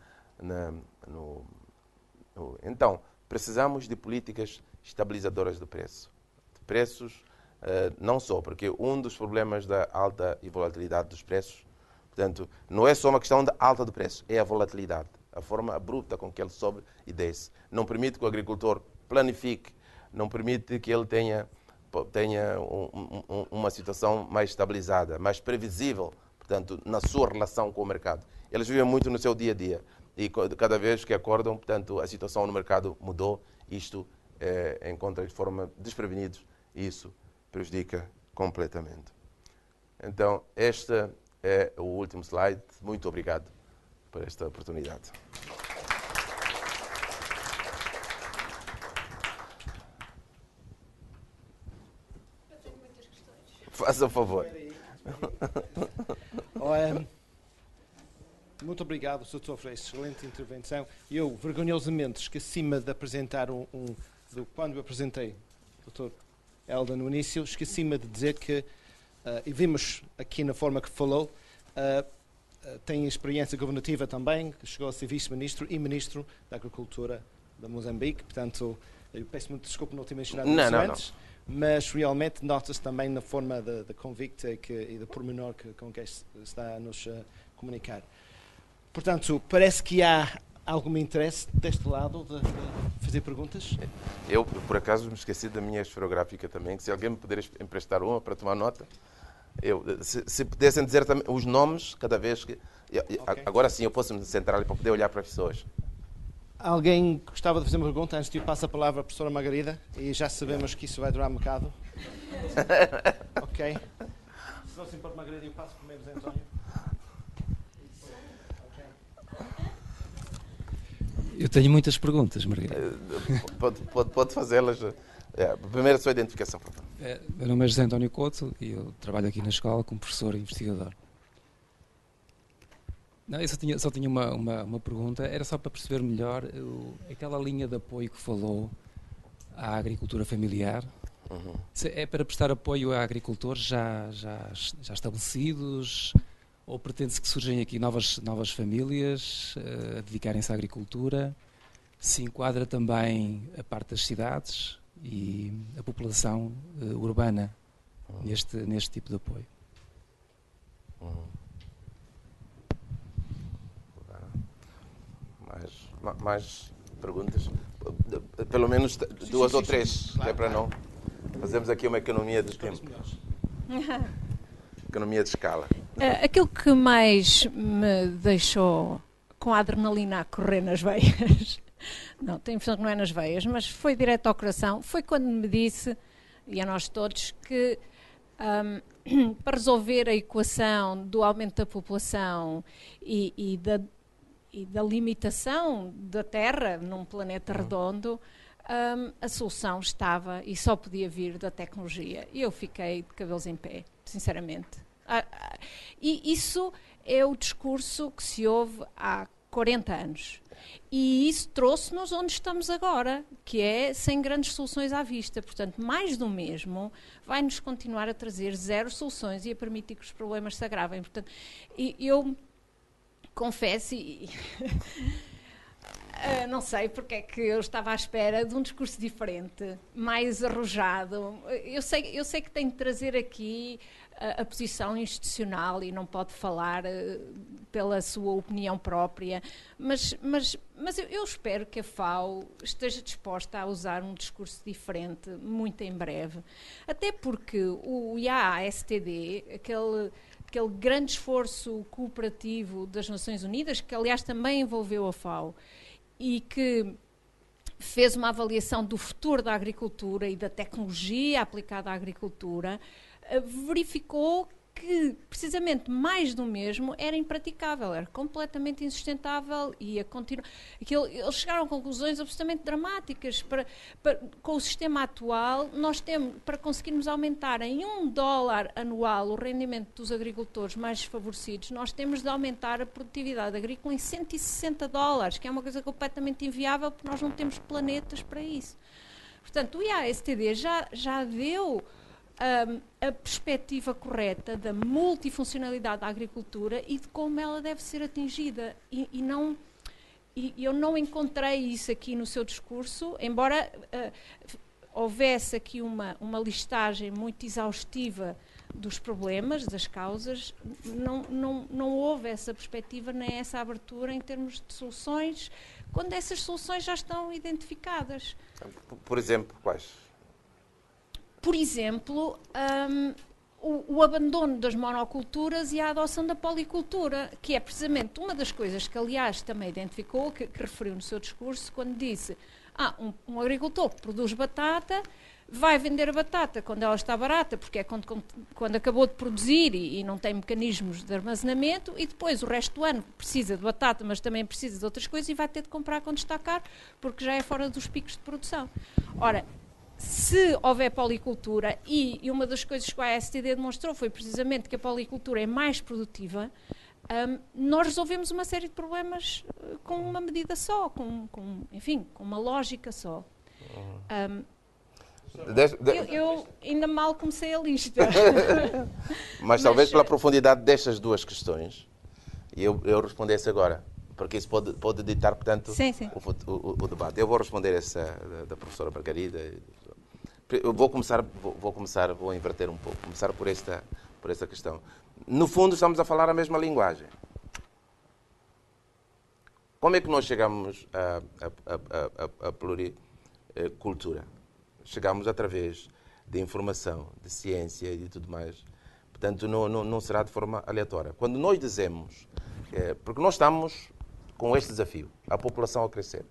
Então, precisamos de políticas estabilizadoras de preço. De preços, não só, porque um dos problemas da alta e volatilidade dos preços, portanto, não é só uma questão de alta de preço, é a volatilidade, a forma abrupta com que ele sobe e desce. Não permite que o agricultor planifique, não permite que ele tenha uma situação mais estabilizada, mais previsível, portanto, na sua relação com o mercado. Eles vivem muito no seu dia a dia e cada vez que acordam, portanto, a situação no mercado mudou, isto encontra de forma desprevenidos e isso prejudica completamente. Então, este é o último slide. Muito obrigado por esta oportunidade. Eu tenho muitas questões. Faça o favor. Muito obrigado, Dr. Freire, excelente intervenção. Eu, vergonhosamente, esqueci-me de apresentar quando eu apresentei o Dr. Helder no início, esqueci-me de dizer que, e vimos aqui na forma que falou, tem experiência governativa também, chegou a ser vice-ministro e ministro da Agricultura de Moçambique, portanto, eu peço muito desculpa não ter mencionado isso antes, mas realmente nota-se também na forma de convicta e de pormenor com que está a nos comunicar. Portanto, parece que há algum interesse deste lado de fazer perguntas? Eu, por acaso, me esqueci da minha esferográfica também, que se alguém me puder emprestar uma para tomar nota, se pudessem dizer também os nomes cada vez que... Okay. Agora sim, eu posso me centrar ali para poder olhar para as pessoas. Alguém gostava de fazer uma pergunta antes de eu passar a palavra à professora Margarida? E já sabemos que isso vai durar um bocado. Ok. Se não se importa, Margarida, eu passo primeiro José António. Eu tenho muitas perguntas, Margarida. Pode fazê-las. Primeiro a sua identificação, por favor. Meu nome é José António Couto e eu trabalho aqui na escola como professor e investigador. Não, eu só tinha uma pergunta, era só para perceber melhor aquela linha de apoio que falou à agricultura familiar. Uhum. É para prestar apoio a agricultores já estabelecidos ou pretende-se que surgem aqui novas famílias a dedicarem-se à agricultura? Se enquadra também a parte das cidades e a população urbana neste tipo de apoio? Mais perguntas? Pelo menos duas ou três, claro. Que é para não fazermos aqui uma economia de tempo. Economia de escala. Aquilo que mais me deixou com a adrenalina a correr nas veias, não, tenho a impressão que não é nas veias, mas foi direto ao coração, foi quando me disse, e a nós todos, que para resolver a equação do aumento da população e da limitação da Terra num planeta redondo, a solução estava e só podia vir da tecnologia. E eu fiquei de cabelos em pé, sinceramente. E isso é o discurso que se ouve há 40 anos. E isso trouxe-nos onde estamos agora, que é sem grandes soluções à vista. Portanto, mais do mesmo vai-nos continuar a trazer zero soluções e a permitir que os problemas se agravem. Portanto, eu confesso, não sei porque é que eu estava à espera de um discurso diferente, mais arrojado. Eu sei que tenho de trazer aqui a posição institucional e não pode falar pela sua opinião própria, mas eu espero que a FAO esteja disposta a usar um discurso diferente muito em breve. Até porque o IAA-STD, aquele grande esforço cooperativo das Nações Unidas, que aliás também envolveu a FAO, e que fez uma avaliação do futuro da agricultura e da tecnologia aplicada à agricultura, verificou que, precisamente, mais do mesmo era impraticável, era completamente insustentável e a continuar. Eles chegaram a conclusões absolutamente dramáticas. Com o sistema atual, nós temos, para conseguirmos aumentar em $1 anual o rendimento dos agricultores mais desfavorecidos, nós temos de aumentar a produtividade agrícola em $160, que é uma coisa completamente inviável, porque nós não temos planetas para isso. Portanto, o IASTD já deu a perspectiva correta da multifuncionalidade da agricultura e de como ela deve ser atingida. E eu não encontrei isso aqui no seu discurso, embora houvesse aqui uma listagem muito exaustiva dos problemas, das causas, não houve essa perspectiva nem essa abertura em termos de soluções, quando essas soluções já estão identificadas. Por exemplo, quais? Por exemplo, o abandono das monoculturas e a adoção da policultura, que é precisamente uma das coisas que, aliás, também identificou, que referiu no seu discurso, quando disse um agricultor que produz batata vai vender a batata quando ela está barata, porque é quando acabou de produzir e não tem mecanismos de armazenamento, e depois o resto do ano precisa de batata, mas também precisa de outras coisas e vai ter de comprar quando está caro, porque já é fora dos picos de produção. Ora, se houver policultura, e uma das coisas que a ASTD demonstrou foi precisamente que a policultura é mais produtiva, nós resolvemos uma série de problemas com uma medida só, enfim, com uma lógica só. Eu ainda mal comecei a lista. Mas talvez pela profundidade destas duas questões, eu respondesse agora, porque isso pode ditar, portanto, sim. O debate. Eu vou responder essa da professora Margarida. Eu vou inverter um pouco, começar por esta questão. No fundo, estamos a falar a mesma linguagem. Como é que nós chegamos à pluricultura? Chegamos através de informação, de ciência e de tudo mais. Portanto, não será de forma aleatória. Quando nós dizemos... porque nós estamos com este desafio, a população a crescer.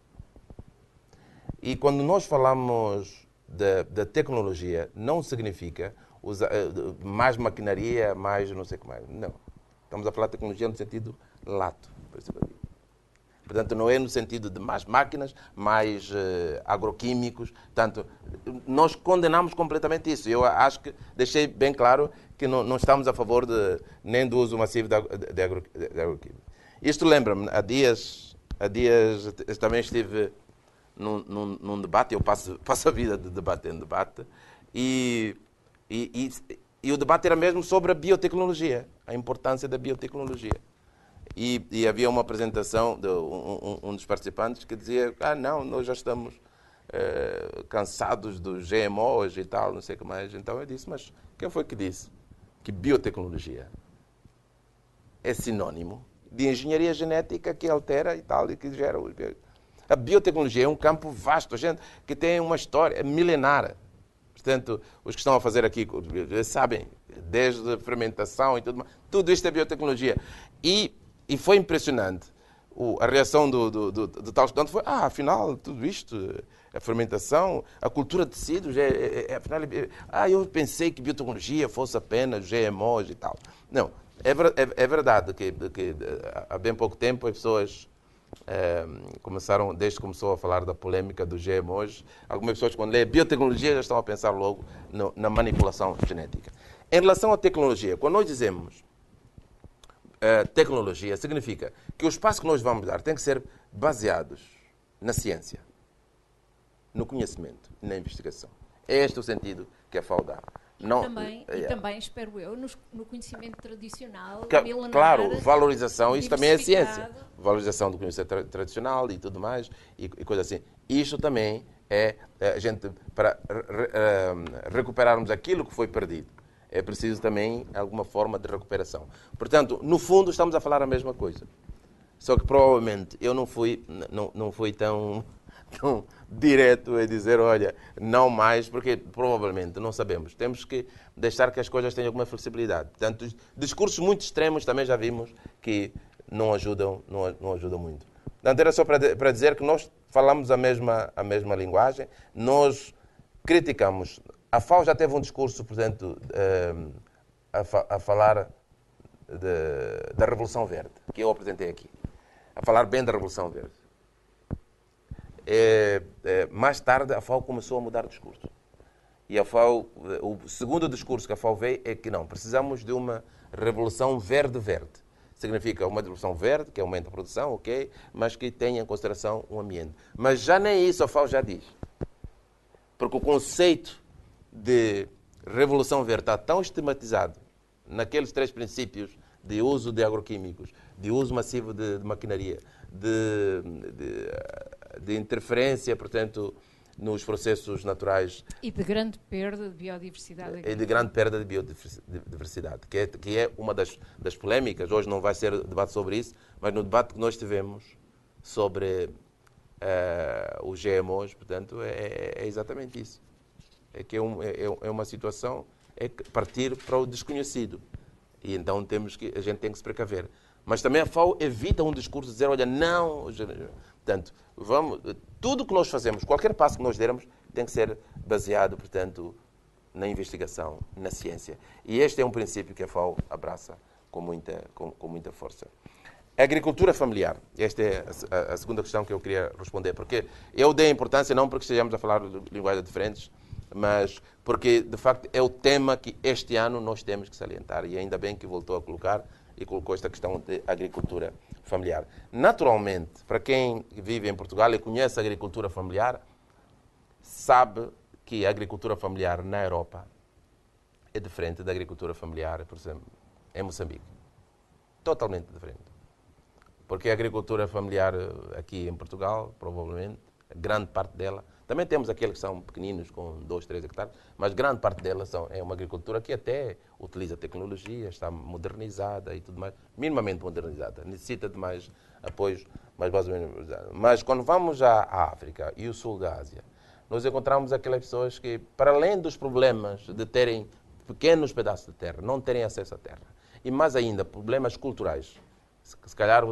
E quando nós falamos da tecnologia, não significa mais maquinaria, mais não sei o que mais. Não. Estamos a falar de tecnologia no sentido lato. Portanto, não é no sentido de mais máquinas, mais agroquímicos. Portanto, nós condenamos completamente isso. Eu acho que deixei bem claro que não estamos a favor nem do uso massivo de agroquímicos. Isto lembra-me, há dias eu também estive num debate, eu passo a vida de debate em debate, e o debate era mesmo sobre a biotecnologia, a importância da biotecnologia. E havia uma apresentação de um dos participantes que dizia, não, nós já estamos cansados dos GMOs e tal, não sei o que mais. Então eu disse, mas quem foi que disse que biotecnologia é sinónimo de engenharia genética que altera e tal, e que gera... A biotecnologia é um campo vasto, gente que tem uma história milenar. Portanto, os que estão a fazer aqui sabem, desde a fermentação e tudo mais, tudo isto é biotecnologia. E foi impressionante a reação do tal estudante foi, afinal, tudo isto, a fermentação, a cultura de tecidos, afinal, eu pensei que biotecnologia fosse apenas GMOs e tal. Não, é verdade que há bem pouco tempo as pessoas começaram, desde que começou a falar da polêmica dos GMOs, algumas pessoas quando lêem biotecnologia já estão a pensar logo na manipulação genética. Em relação à tecnologia, quando nós dizemos tecnologia, significa que os passos que nós vamos dar têm que ser baseados na ciência, no conhecimento, na investigação. É este o sentido que a FAO dá. E também, espero eu, no conhecimento tradicional, milenar, claro, valorização, isso também é ciência. Valorização do conhecimento tradicional e tudo mais, e coisa assim. Isto também é a gente, para recuperarmos aquilo que foi perdido, é preciso também alguma forma de recuperação. Portanto, no fundo, estamos a falar a mesma coisa. Só que provavelmente eu não fui tão direto a dizer, olha, não mais, porque provavelmente não sabemos. Temos que deixar que as coisas tenham alguma flexibilidade. Portanto, discursos muito extremos também já vimos que não ajudam muito. Portanto, era só para dizer que nós falamos a mesma linguagem, nós criticamos. A FAO já teve um discurso, portanto, a falar da Revolução Verde, que eu apresentei aqui. A falar bem da Revolução Verde. Mais tarde, a FAO começou a mudar o discurso. E a FAO, o segundo discurso que a FAO veio é que não, precisamos de uma Revolução Verde-Verde. Significa uma revolução verde, que aumenta a produção, ok, mas que tenha em consideração o ambiente. Mas já nem isso a FAO já diz. Porque o conceito de Revolução Verde está tão estigmatizado naqueles 3 princípios de uso de agroquímicos, de uso massivo de maquinaria, de interferência, portanto, nos processos naturais. E de grande perda de biodiversidade. E de grande perda de biodiversidade, que é uma das polémicas. Hoje não vai ser debate sobre isso, mas no debate que nós tivemos sobre os GMOs, portanto, é exatamente isso. É que é uma situação, é partir para o desconhecido. E então a gente tem que se precaver. Mas também a FAO evita um discurso de dizer, olha, não... Portanto, tudo o que nós fazemos, qualquer passo que nós dermos, tem que ser baseado, portanto, na investigação, na ciência. E este é um princípio que a FAO abraça com muita força. A agricultura familiar. Esta é a segunda questão que eu queria responder. Porque eu dei importância, não porque estejamos a falar de linguagens diferentes, mas porque, de facto, é o tema que este ano nós temos que salientar. E ainda bem que voltou a colocar e colocou esta questão de agricultura familiar. Naturalmente, para quem vive em Portugal e conhece a agricultura familiar, sabe que a agricultura familiar na Europa é diferente da agricultura familiar, por exemplo, em Moçambique. Totalmente diferente. Porque a agricultura familiar aqui em Portugal, provavelmente, grande parte dela, também temos aqueles que são pequeninos, com 2, 3 hectares, mas grande parte delas é uma agricultura que até utiliza tecnologia, está modernizada e tudo mais, minimamente modernizada, necessita de mais apoios, mais ou menos. Mas quando vamos à África e o sul da Ásia, nós encontramos aquelas pessoas que, para além dos problemas de terem pequenos pedaços de terra, não terem acesso à terra, e mais ainda, problemas culturais. Se calhar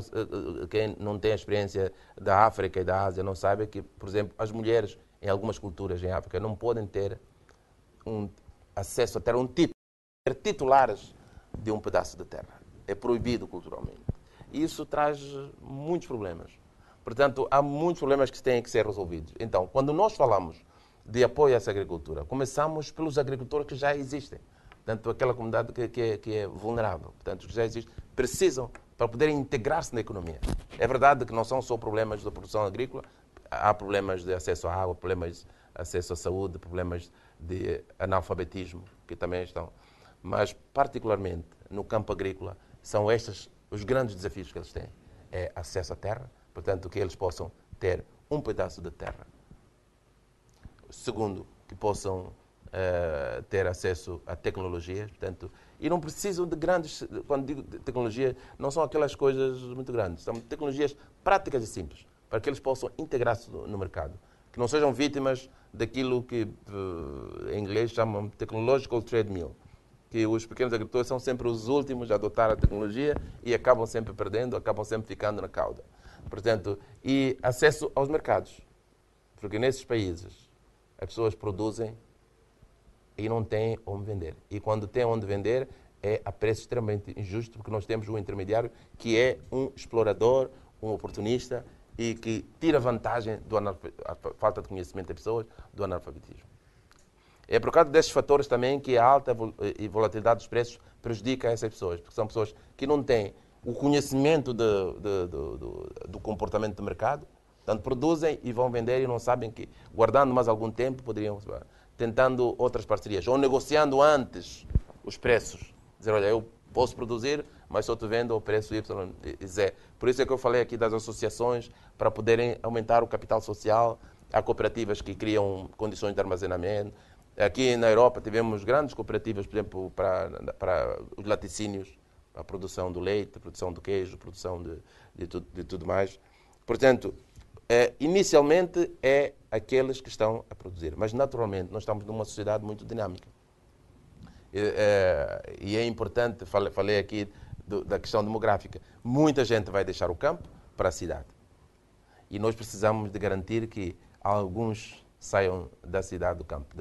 quem não tem a experiência da África e da Ásia não sabe que, por exemplo, as mulheres em algumas culturas em África não podem ter acesso a terra, ser titulares de um pedaço de terra. É proibido culturalmente. E isso traz muitos problemas. Portanto, há muitos problemas que têm que ser resolvidos. Então, quando nós falamos de apoio a essa agricultura, começamos pelos agricultores que já existem. Portanto, aquela comunidade que é vulnerável. Portanto, os que já existem precisam para poderem integrar-se na economia. É verdade que não são só problemas da produção agrícola, há problemas de acesso à água, problemas de acesso à saúde, problemas de analfabetismo, que também estão. Mas, particularmente, no campo agrícola, são estes os grandes desafios que eles têm. É acesso à terra, portanto, que eles possam ter um pedaço de terra. Segundo, que possam ter acesso a tecnologias, portanto, e não precisam de grandes, quando digo tecnologia, não são aquelas coisas muito grandes, são tecnologias práticas e simples, para que eles possam integrar-se no mercado, que não sejam vítimas daquilo que em inglês chamam technological treadmill, que os pequenos agricultores são sempre os últimos a adotar a tecnologia e acabam sempre perdendo, acabam sempre ficando na cauda. Portanto, e acesso aos mercados, porque nesses países as pessoas produzem e não têm onde vender. E quando têm onde vender, é a preço extremamente injusto, porque nós temos um intermediário que é um explorador, um oportunista e que tira vantagem da falta de conhecimento das pessoas, do analfabetismo. É por causa destes fatores também que a alta e volatilidade dos preços prejudica essas pessoas, porque são pessoas que não têm o conhecimento do comportamento do mercado, portanto, produzem e vão vender e não sabem que, guardando mais algum tempo, poderiam... tentando outras parcerias, ou negociando antes os preços. Dizer, olha, eu posso produzir, mas só te vendo ao preço Y e Z. Por isso é que eu falei aqui das associações, para poderem aumentar o capital social. Há cooperativas que criam condições de armazenamento. Aqui na Europa tivemos grandes cooperativas, por exemplo, para os laticínios, a produção do leite, a produção do queijo, a produção de tudo mais. Portanto, inicialmente é aqueles que estão a produzir, mas naturalmente nós estamos numa sociedade muito dinâmica. E é importante, falei aqui da questão demográfica, muita gente vai deixar o campo para a cidade. E nós precisamos de garantir que alguns saiam da cidade do campo.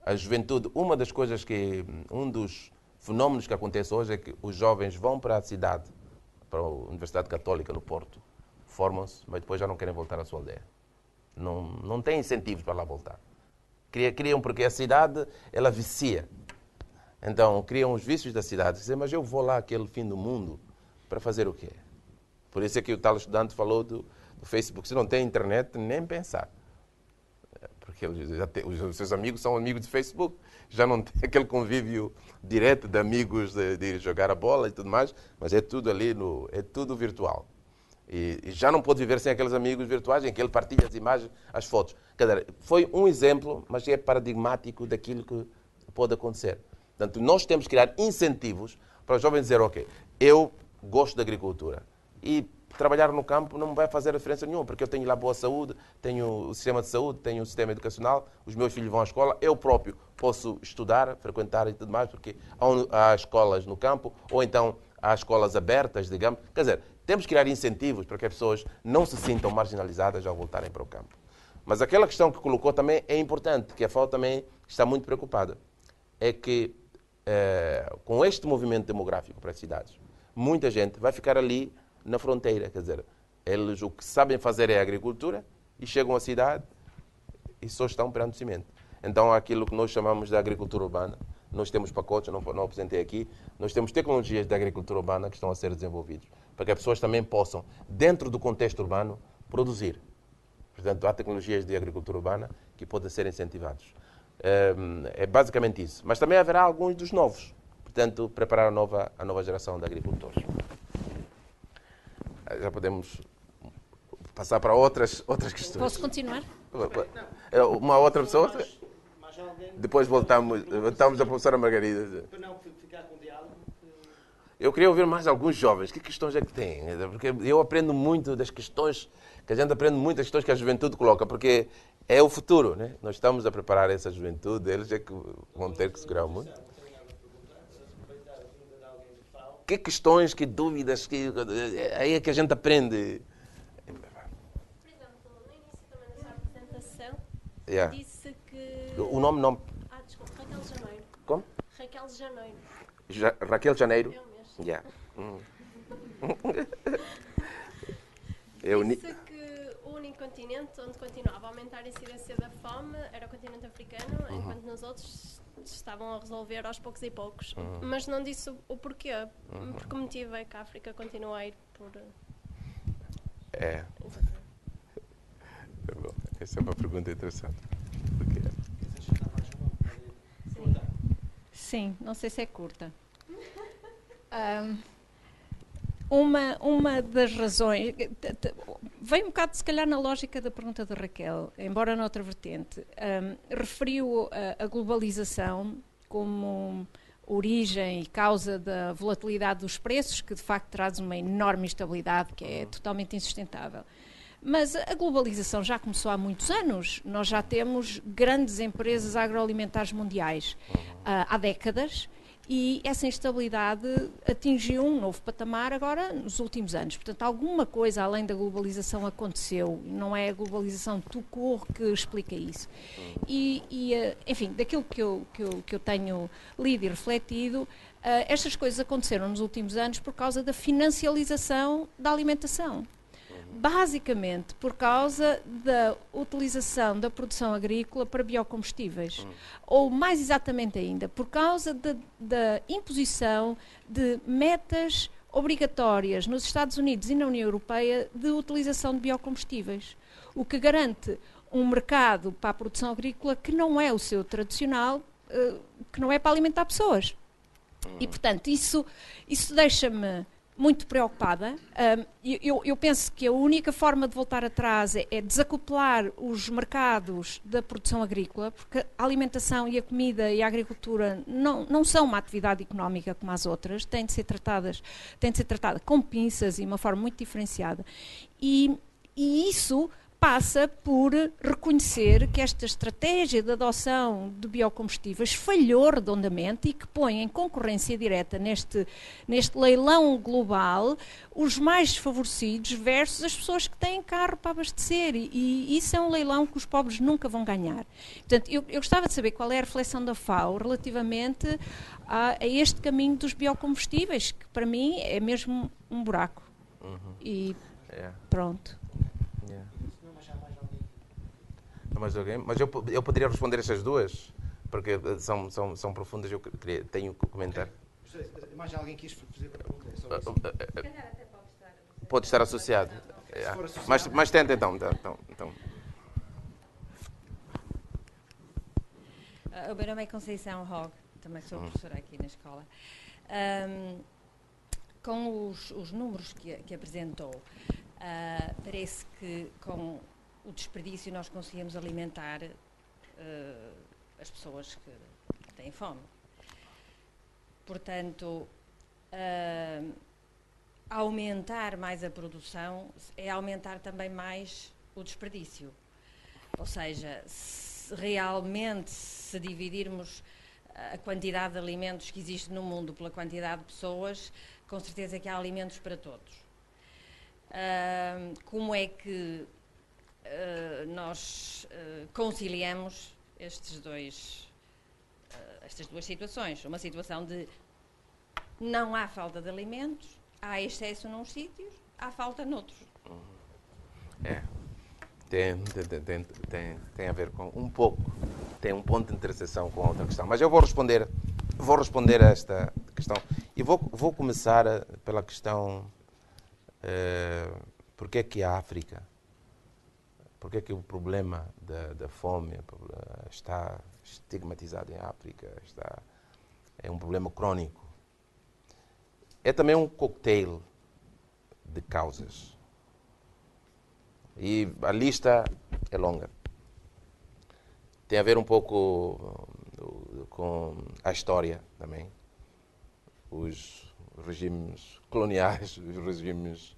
A juventude, um dos fenómenos que acontece hoje é que os jovens vão para a cidade, para a Universidade Católica no Porto, formam-se, mas depois já não querem voltar à sua aldeia. Não têm incentivos para lá voltar. Criam porque a cidade, ela vicia. Então, criam os vícios da cidade. Dizem, mas eu vou lá àquele fim do mundo para fazer o quê? Por isso é que o tal estudante falou do Facebook. Se não tem internet, nem pensar. Porque os seus amigos são amigos de Facebook. Já não tem aquele convívio direto de amigos de jogar a bola e tudo mais, mas é tudo ali, é tudo virtual. E já não pode viver sem aqueles amigos virtuais em que ele partilha as imagens, as fotos. Quer dizer, foi um exemplo, mas é paradigmático daquilo que pode acontecer. Portanto, nós temos que criar incentivos para os jovens dizer, ok, eu gosto da agricultura e trabalhar no campo não vai fazer diferença nenhuma, porque eu tenho lá boa saúde, tenho o sistema de saúde, tenho o sistema educacional, os meus filhos vão à escola, eu próprio posso estudar, frequentar e tudo mais, porque há escolas no campo, ou então há escolas abertas, digamos. Quer dizer, temos que criar incentivos para que as pessoas não se sintam marginalizadas ao voltarem para o campo. Mas aquela questão que colocou também é importante, que a FAO também está muito preocupada. É que, com este movimento demográfico para as cidades, muita gente vai ficar ali na fronteira. Quer dizer, eles o que sabem fazer é a agricultura e chegam à cidade e só estão perante o cimento. Então, há aquilo que nós chamamos de agricultura urbana, nós temos pacotes, não apresentei aqui, nós temos tecnologias de agricultura urbana que estão a ser desenvolvidas, para que as pessoas também possam, dentro do contexto urbano, produzir. Portanto, há tecnologias de agricultura urbana que podem ser incentivadas. É basicamente isso. Mas também haverá alguns dos novos. Portanto, preparar a nova geração de agricultores. Já podemos passar para outras questões. Posso continuar? Uma outra pessoa? Depois voltamos à professora Margarida. Para não ficar com o diálogo. Eu queria ouvir mais alguns jovens. Que questões é que têm? Porque eu aprendo muito das questões, que a gente aprende muito das questões que a juventude coloca, porque é o futuro, né? Nós estamos a preparar essa juventude, eles é que vão ter que segurar muito. Que questões, que dúvidas, aí é que a gente aprende. Por exemplo, no início também da sua apresentação, Yeah. disse que... O nome... desculpa, Raquel Janeiro. Como? Raquel Janeiro. Raquel Janeiro? Eu mesmo. Yeah. Disse que o único continente onde continuava a aumentar a incidência da fome era o continente africano, enquanto nos outros estavam a resolver aos poucos e poucos. Mas não disse o porquê. Por que motivo é que a África continua a ir por... É. Essa é uma pergunta interessante. Porquê? Sim, não sei se é curta. Uma das razões... Vem um bocado, se calhar, na lógica da pergunta da Raquel, embora noutra vertente. Referiu a globalização como origem e causa da volatilidade dos preços, que de facto traz uma enorme instabilidade, que é totalmente insustentável. Mas a globalização já começou há muitos anos. Nós já temos grandes empresas agroalimentares mundiais há décadas, e essa instabilidade atingiu um novo patamar agora nos últimos anos. Portanto, alguma coisa além da globalização aconteceu. Não é a globalização tout court que explica isso. Enfim, daquilo que eu tenho lido e refletido, estas coisas aconteceram nos últimos anos por causa da financialização da alimentação. Basicamente por causa da utilização da produção agrícola para biocombustíveis. Ou, mais exatamente ainda, por causa da imposição de metas obrigatórias nos Estados Unidos e na União Europeia de utilização de biocombustíveis. O que garante um mercado para a produção agrícola que não é o seu tradicional, que não é para alimentar pessoas. E, portanto, isso deixa-me muito preocupada. Eu penso que a única forma de voltar atrás é desacoplar os mercados da produção agrícola, porque a alimentação e a comida e a agricultura não são uma atividade económica como as outras, têm de ser tratada com pinças e uma forma muito diferenciada. E isso passa por reconhecer que esta estratégia de adoção de biocombustíveis falhou redondamente e que põe em concorrência direta neste leilão global os mais desfavorecidos versus as pessoas que têm carro para abastecer. E isso é um leilão que os pobres nunca vão ganhar. Portanto, eu gostava de saber qual é a reflexão da FAO relativamente a este caminho dos biocombustíveis, que para mim é mesmo um buraco. E pronto. Mais alguém? Mas eu poderia responder essas duas, porque são profundas. Tenho que comentar. Mais alguém quis fazer a pergunta? Pode estar associado. Mas tenta então. O meu nome é Conceição Hogg, também sou professora aqui na escola. Com os números que apresentou, parece que com o desperdício nós conseguimos alimentar as pessoas que têm fome. Portanto, aumentar mais a produção é aumentar também mais o desperdício. Ou seja, se dividirmos a quantidade de alimentos que existe no mundo pela quantidade de pessoas, com certeza que há alimentos para todos. Como é que nós conciliamos estas duas situações? Uma situação de não há falta de alimentos, há excesso num sítios, há falta noutros. Tem a ver com um pouco, tem um ponto de interseção com a outra questão. Mas eu vou responder vou responder a esta questão. E vou começar pela questão porque é que a África, porque é que o problema da fome está estigmatizado em África, é um problema crônico. É também um cocktail de causas. E a lista é longa. Tem a ver um pouco com a história também. Os regimes coloniais, os regimes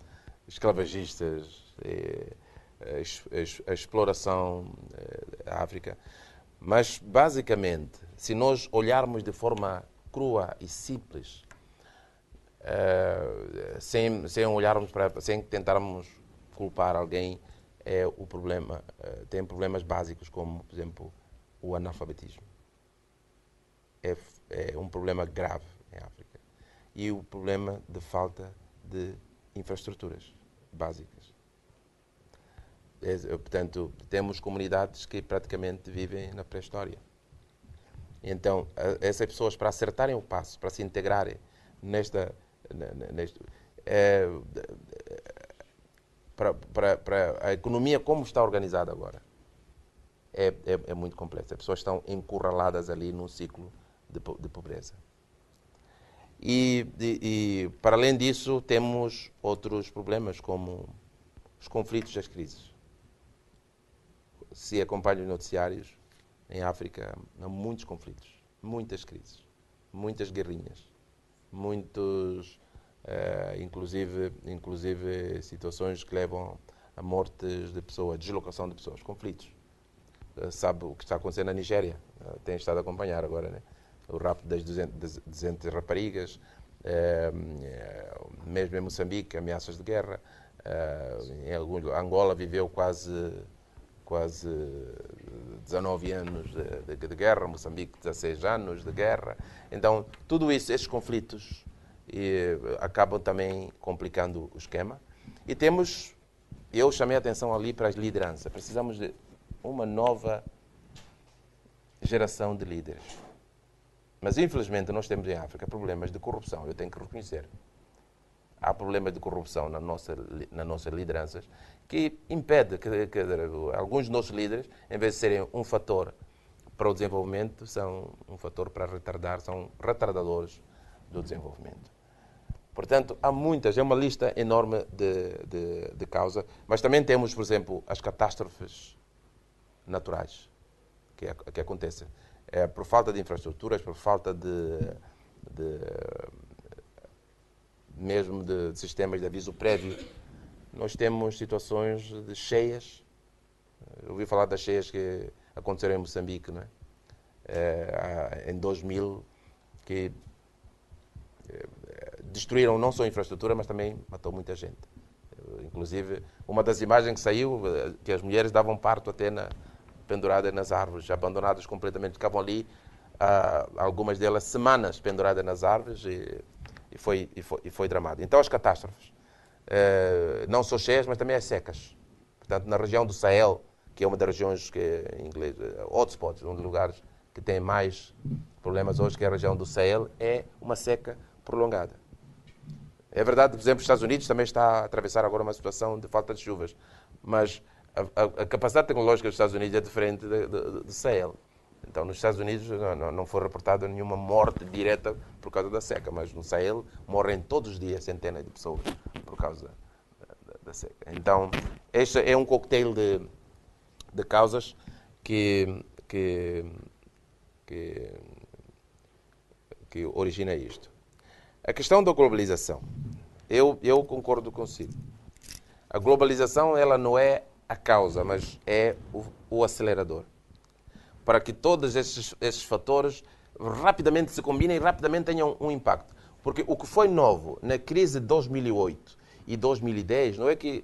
escravagistas, a exploração da África. Mas, basicamente, se nós olharmos de forma crua e simples, sem tentarmos culpar alguém, o problema. Tem problemas básicos como, por exemplo, o analfabetismo. É um problema grave em África. E o problema de falta de infraestruturas básicas. Portanto, temos comunidades que praticamente vivem na pré-história. Então, essas pessoas, para acertarem o passo, para se integrarem para a economia como está organizada agora, é muito complexa. As pessoas estão encurraladas ali num ciclo de pobreza. E para além disso, temos outros problemas, como os conflitos e as crises. Se acompanha os noticiários, em África há muitos conflitos, muitas crises, muitas guerrinhas, inclusive situações que levam a mortes de pessoas, deslocação de pessoas, conflitos. Sabe o que está acontecendo na Nigéria? Tem estado a acompanhar agora, né? O rapto das 200 raparigas, mesmo em Moçambique, ameaças de guerra. Em Angola viveu quase 19 anos de guerra, Moçambique 16 anos de guerra. Então, tudo isso, esses conflitos, acabam também complicando o esquema. E eu chamei a atenção ali para as lideranças. Precisamos de uma nova geração de líderes. Mas, infelizmente, nós temos em África problemas de corrupção, eu tenho que reconhecer. Há problemas de corrupção nas nossas lideranças que impede que alguns dos nossos líderes, em vez de serem um fator para o desenvolvimento, são um fator para retardar, são retardadores do desenvolvimento. Portanto, há muitas, é uma lista enorme de causas, mas também temos, por exemplo, as catástrofes naturais que acontecem. Por falta de infraestruturas, por falta mesmo de sistemas de aviso prévio. Nós temos situações de cheias. Eu ouvi falar das cheias que aconteceram em Moçambique, não é? Em 2000, que destruíram não só a infraestrutura, mas também matou muita gente. Inclusive, uma das imagens que saiu, que as mulheres davam parto até penduradas nas árvores, abandonadas completamente. Ficavam ali, algumas delas, semanas penduradas nas árvores, e foi dramático. Então, as catástrofes, não só cheias, mas também as secas. Portanto, na região do Sahel, que é uma das regiões que, em inglês, hotspots, um dos lugares que tem mais problemas hoje, que é a região do Sahel, é uma seca prolongada. É verdade, por exemplo, os Estados Unidos também está a atravessar agora uma situação de falta de chuvas, mas a capacidade tecnológica dos Estados Unidos é diferente do Sahel. Então, nos Estados Unidos não foi reportada nenhuma morte direta por causa da seca, mas no Sahel morrem todos os dias centenas de pessoas por causa da seca. Então, este é um cocktail de causas que origina isto. A questão da globalização. Eu concordo consigo. A globalização, ela não é a causa, mas é o acelerador. Para que todos esses fatores rapidamente se combinem e rapidamente tenham um impacto. Porque o que foi novo na crise de 2008 e 2010 não é que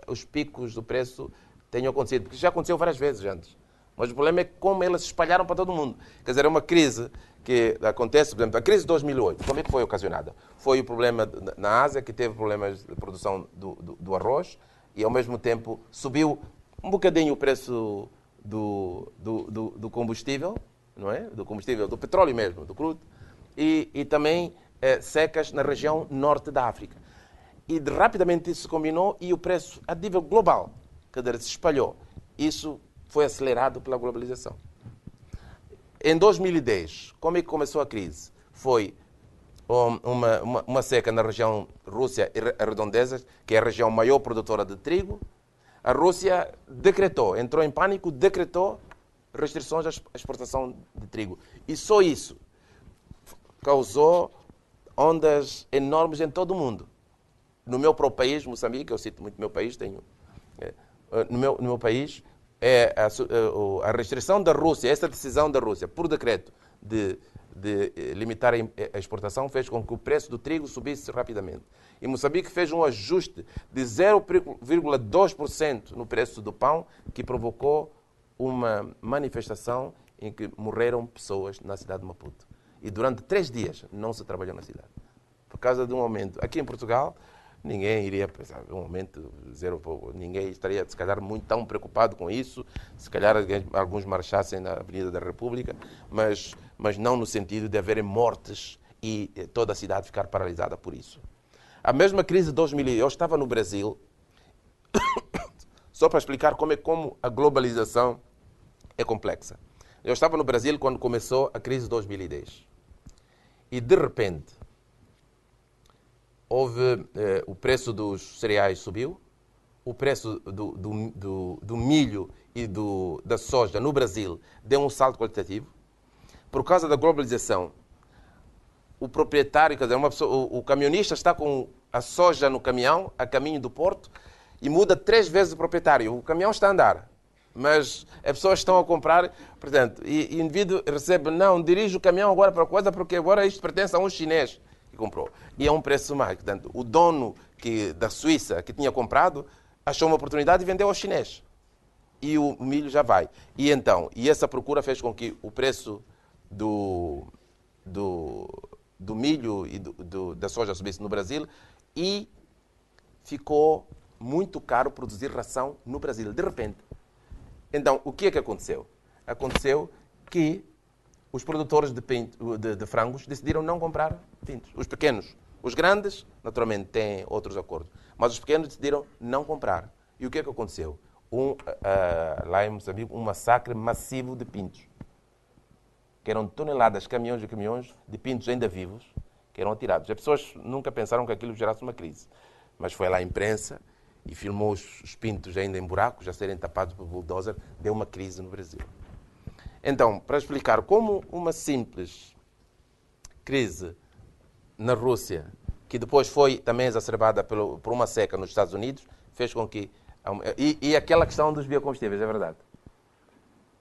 os picos do preço tenham acontecido, porque já aconteceu várias vezes antes. Mas o problema é como elas se espalharam para todo mundo. Quer dizer, é uma crise que acontece, por exemplo, a crise de 2008, como é que foi ocasionada? Foi o problema na Ásia, que teve problemas de produção do arroz, e ao mesmo tempo subiu um bocadinho o preço do combustível, não é? Do combustível, do petróleo mesmo, do crudo, e também secas na região norte da África. E rapidamente isso se combinou e o preço a nível global, quer dizer, se espalhou. Isso foi acelerado pela globalização. Em 2010, como é que começou a crise? Foi uma seca na região Rússia e Redondezas, que é a região maior produtora de trigo. A Rússia decretou, entrou em pânico, decretou restrições à exportação de trigo. E só isso causou ondas enormes em todo o mundo. No meu próprio país, Moçambique, eu cito muito meu país, no meu país, a restrição da Rússia, essa decisão da Rússia, por decreto, de limitar a exportação, fez com que o preço do trigo subisse rapidamente. E Moçambique fez um ajuste de 0,2% no preço do pão, que provocou uma manifestação em que morreram pessoas na cidade de Maputo. E durante 3 dias não se trabalhou na cidade. Por causa de um aumento. Aqui em Portugal, ninguém iria pensar, um aumento zero, ninguém estaria, se calhar, muito tão preocupado com isso. Se calhar alguns marchassem na Avenida da República, mas não no sentido de haverem mortes e toda a cidade ficar paralisada por isso. A mesma crise de 2000, eu estava no Brasil, só para explicar como a globalização é complexa. Eu estava no Brasil quando começou a crise de 2010. E, de repente, o preço dos cereais subiu, o preço do milho e da soja no Brasil deu um salto qualitativo. Por causa da globalização, o proprietário, quer dizer, o camionista está com a soja no caminhão, a caminho do porto, e muda 3 vezes o proprietário. O caminhão está a andar, mas as pessoas estão a comprar, portanto, e o indivíduo recebe, não, dirige o caminhão agora para a coisa, porque agora isto pertence a um chinês que comprou. E é um preço mais. Portanto, o dono da Suíça que tinha comprado achou uma oportunidade e vendeu ao chinês. E o milho já vai. E então, essa procura fez com que o preço do milho e da soja subisse no Brasil e ficou muito caro produzir ração no Brasil, de repente. Então, o que é que aconteceu? Aconteceu que os produtores de frangos decidiram não comprar pintos. Os pequenos. Os grandes, naturalmente, têm outros acordos. Mas os pequenos decidiram não comprar. E o que é que aconteceu? Lá em Moçambique, um massacre massivo de pintos. Que eram toneladas, caminhões e caminhões de pintos ainda vivos, que eram atirados. As pessoas nunca pensaram que aquilo gerasse uma crise. Mas foi lá a imprensa e filmou os pintos ainda em buracos, a serem tapados por bulldozer, deu uma crise no Brasil. Então, para explicar como uma simples crise na Rússia, que depois foi também exacerbada por uma seca nos Estados Unidos, fez com que... E aquela questão dos biocombustíveis, é verdade.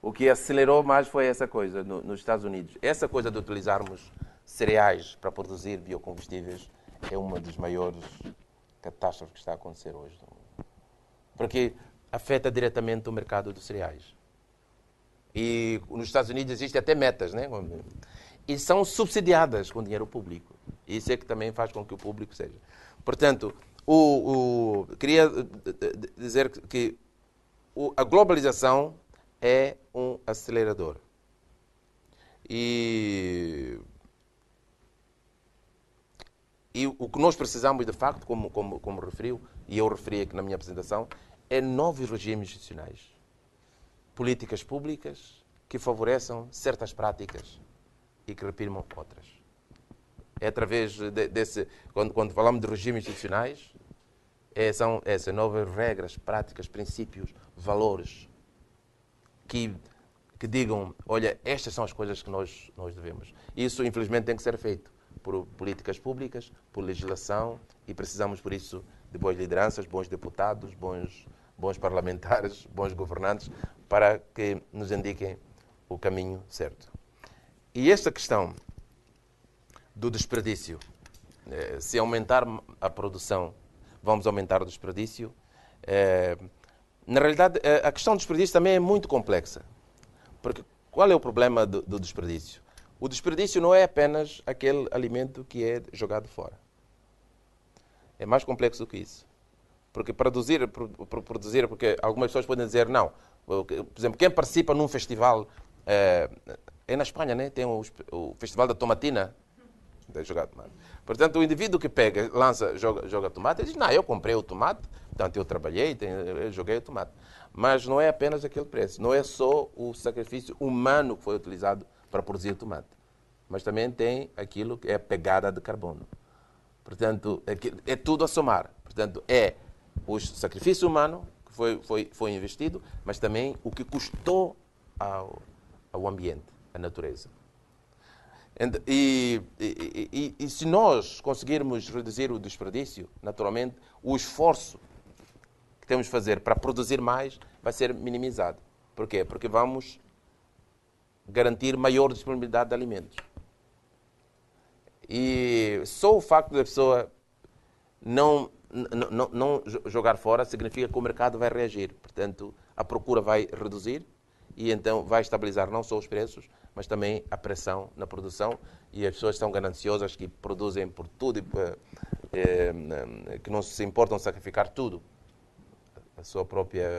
O que acelerou mais foi essa coisa nos Estados Unidos. Essa coisa de utilizarmos cereais para produzir biocombustíveis é uma das maiores catástrofes que está a acontecer hoje. Porque afeta diretamente o mercado dos cereais. E nos Estados Unidos existem até metas, né? E são subsidiadas com dinheiro público. Isso é que também faz com que o público seja. Portanto, queria dizer que a globalização é um acelerador. E o que nós precisamos, de facto, como referiu, e eu referi aqui na minha apresentação, é novos regimes institucionais. Políticas públicas que favoreçam certas práticas e que reprimam outras. É através desse... Quando falamos de regimes institucionais, são essas novas regras, práticas, princípios, valores que digam, olha, estas são as coisas que nós devemos. Isso, infelizmente, tem que ser feito por políticas públicas, por legislação, e precisamos, por isso, de boas lideranças, bons deputados, bons parlamentares, bons governantes, para que nos indiquem o caminho certo. E esta questão do desperdício, se aumentar a produção, vamos aumentar o desperdício. Na realidade, a questão do desperdício também é muito complexa. Porque qual é o problema do desperdício? O desperdício não é apenas aquele alimento que é jogado fora. É mais complexo do que isso. Porque produzir, porque algumas pessoas podem dizer, não, por exemplo, quem participa num festival, é na Espanha, né? Tem o Festival da Tomatina, de jogar tomate. Portanto, o indivíduo que pega, lança, joga tomate, ele diz, não, eu comprei o tomate, portanto eu trabalhei, eu joguei o tomate. Mas não é apenas aquele preço, não é só o sacrifício humano que foi utilizado para produzir o tomate, mas também tem aquilo que é a pegada de carbono. Portanto, é tudo a somar. Portanto, é o sacrifício humano que foi investido, mas também o que custou ao ambiente, à natureza. E se nós conseguirmos reduzir o desperdício, naturalmente, o esforço que temos de fazer para produzir mais vai ser minimizado. Por quê? Porque vamos garantir maior disponibilidade de alimentos. E só o facto da pessoa não jogar fora significa que o mercado vai reagir. Portanto, a procura vai reduzir e então vai estabilizar não só os preços, mas também a pressão na produção. E as pessoas são gananciosas, que produzem por tudo, que não se importam sacrificar tudo. A sua própria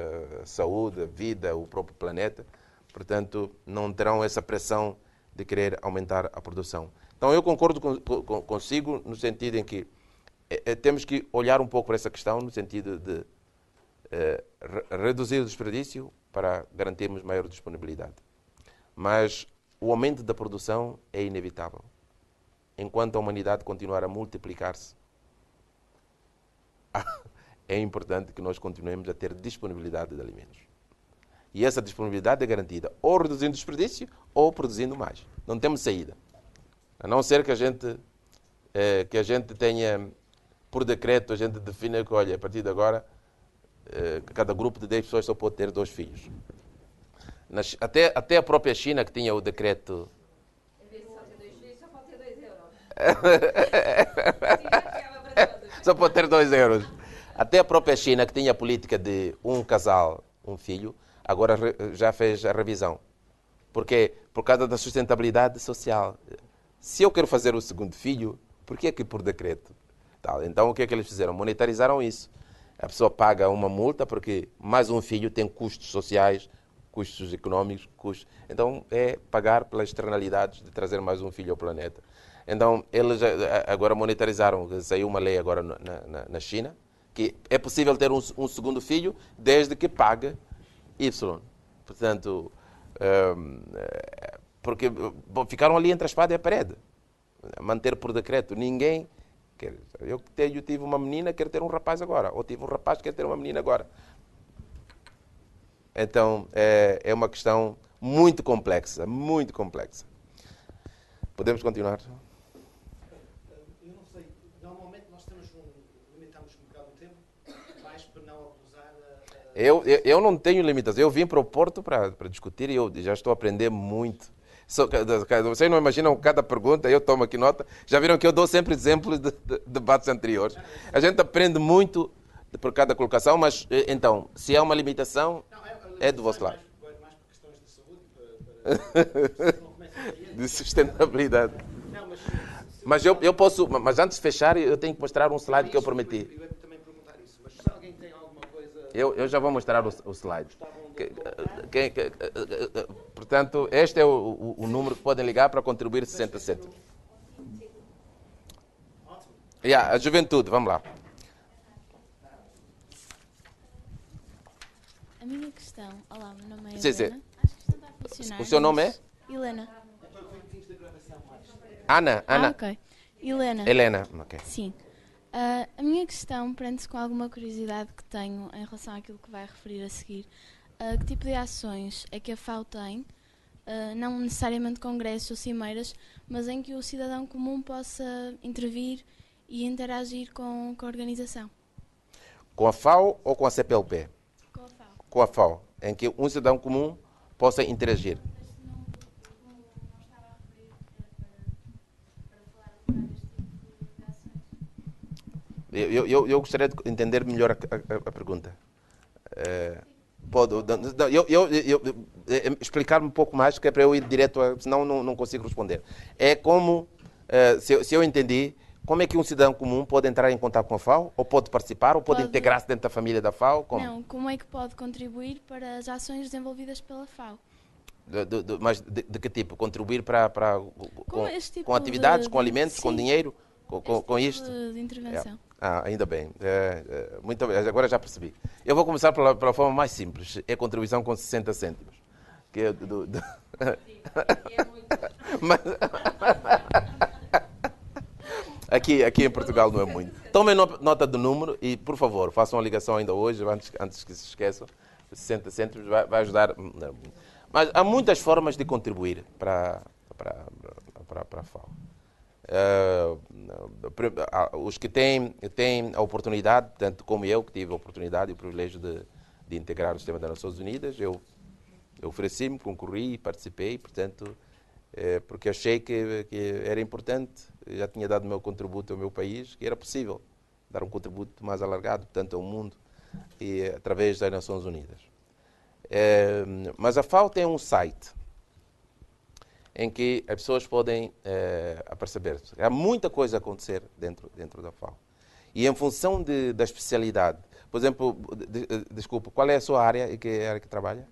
saúde, a vida, o próprio planeta. Portanto, não terão essa pressão de querer aumentar a produção. Então, eu concordo consigo no sentido em que temos que olhar um pouco para essa questão, no sentido de reduzir o desperdício para garantirmos maior disponibilidade. Mas o aumento da produção é inevitável. Enquanto a humanidade continuar a multiplicar-se, é importante que nós continuemos a ter disponibilidade de alimentos. E essa disponibilidade é garantida ou reduzindo o desperdício ou produzindo mais. Não temos saída. A não ser que a gente tenha, por decreto, a gente defina que, olha, a partir de agora, cada grupo de 10 pessoas só pode ter 2 filhos. Até a própria China, que tinha o decreto... Em vez de só ter 2 filhos, só pode ter 2 euros. Só pode ter 2 euros. Até a própria China, que tinha a política de um casal, um filho, agora já fez a revisão. Porque por causa da sustentabilidade social. Se eu quero fazer o segundo filho, por que é que por decreto? Então, o que é que eles fizeram? Monetarizaram isso. A pessoa paga uma multa porque mais um filho tem custos sociais, custos económicos, custos... Então, é pagar pelas externalidades de trazer mais um filho ao planeta. Então, eles agora monetarizaram. Saiu uma lei agora na China, que é possível ter um segundo filho desde que pague Y. Portanto, porque ficaram ali entre a espada e a parede. Manter por decreto. Ninguém quer. Eu tive uma menina, quero ter um rapaz agora. Ou tive um rapaz, quero ter uma menina agora. Então, é uma questão muito complexa, muito complexa. Podemos continuar? Eu não sei, normalmente nós limitamos um bocado o tempo, mais para não abusar Eu não tenho limitação. Eu vim para o Porto para discutir e eu já estou a aprender muito. Vocês não imaginam cada pergunta, eu tomo aqui nota. Já viram que eu dou sempre exemplos de debates anteriores. A gente aprende muito por cada colocação, mas então, se há uma limitação, é do vosso lado. Mais por questões de saúde, De sustentabilidade. Mas eu posso, mas antes de fechar, eu tenho que mostrar um slide que eu prometi. Eu ia também perguntar isso, mas se alguém tem alguma coisa... Eu já vou mostrar o slide. Portanto, este é o número que podem ligar para contribuir 60 cêntimos. A juventude, vamos lá. A minha questão... Olá, meu nome é Sim, Helena. sim. Acho que isto não está a funcionar. O seu nome é? Helena. Ana. Ok. Helena. Helena. Okay. Sim. A minha questão prende-se com alguma curiosidade que tenho em relação àquilo que vai referir a seguir. Que tipo de ações é que a FAO tem, não necessariamente congressos ou cimeiras, mas em que o cidadão comum possa intervir e interagir com a organização? Com a FAO ou com a CPLP? Com a FAO. Com a FAO, em que um cidadão comum possa interagir. Eu gostaria de entender melhor a pergunta. Pode explicar-me um pouco mais, que é para eu ir direto, senão não consigo responder. É como, se eu entendi, como é que um cidadão comum pode entrar em contato com a FAO? Ou pode participar? Ou pode integrar-se dentro da família da FAO? Como? Não, como é que pode contribuir para as ações desenvolvidas pela FAO? Mas de que tipo? Contribuir para Este tipo com atividades, de- com alimentos, com sim, dinheiro, este com tipo isto? de intervenção. Ainda bem. Muito obrigado. Agora já percebi. Eu vou começar pela forma mais simples. É a contribuição com 60 cêntimos. Que é Mas... aqui em Portugal não é muito. Tomem nota do número e, por favor, façam a ligação ainda hoje, antes que se esqueçam. 60 cêntimos vai ajudar. Mas há muitas formas de contribuir para a FAO. Os que têm a oportunidade, tanto como eu, que tive a oportunidade e o privilégio de integrar o sistema das Nações Unidas, eu ofereci-me, concorri e participei, portanto, porque achei que era importante, já tinha dado o meu contributo ao meu país, que era possível dar um contributo mais alargado, portanto, ao mundo, e através das Nações Unidas. Mas a FAO tem um site em que as pessoas podem perceber. Há muita coisa a acontecer dentro da FAO. E em função da especialidade, por exemplo, desculpa, qual é a sua área e que área que trabalha?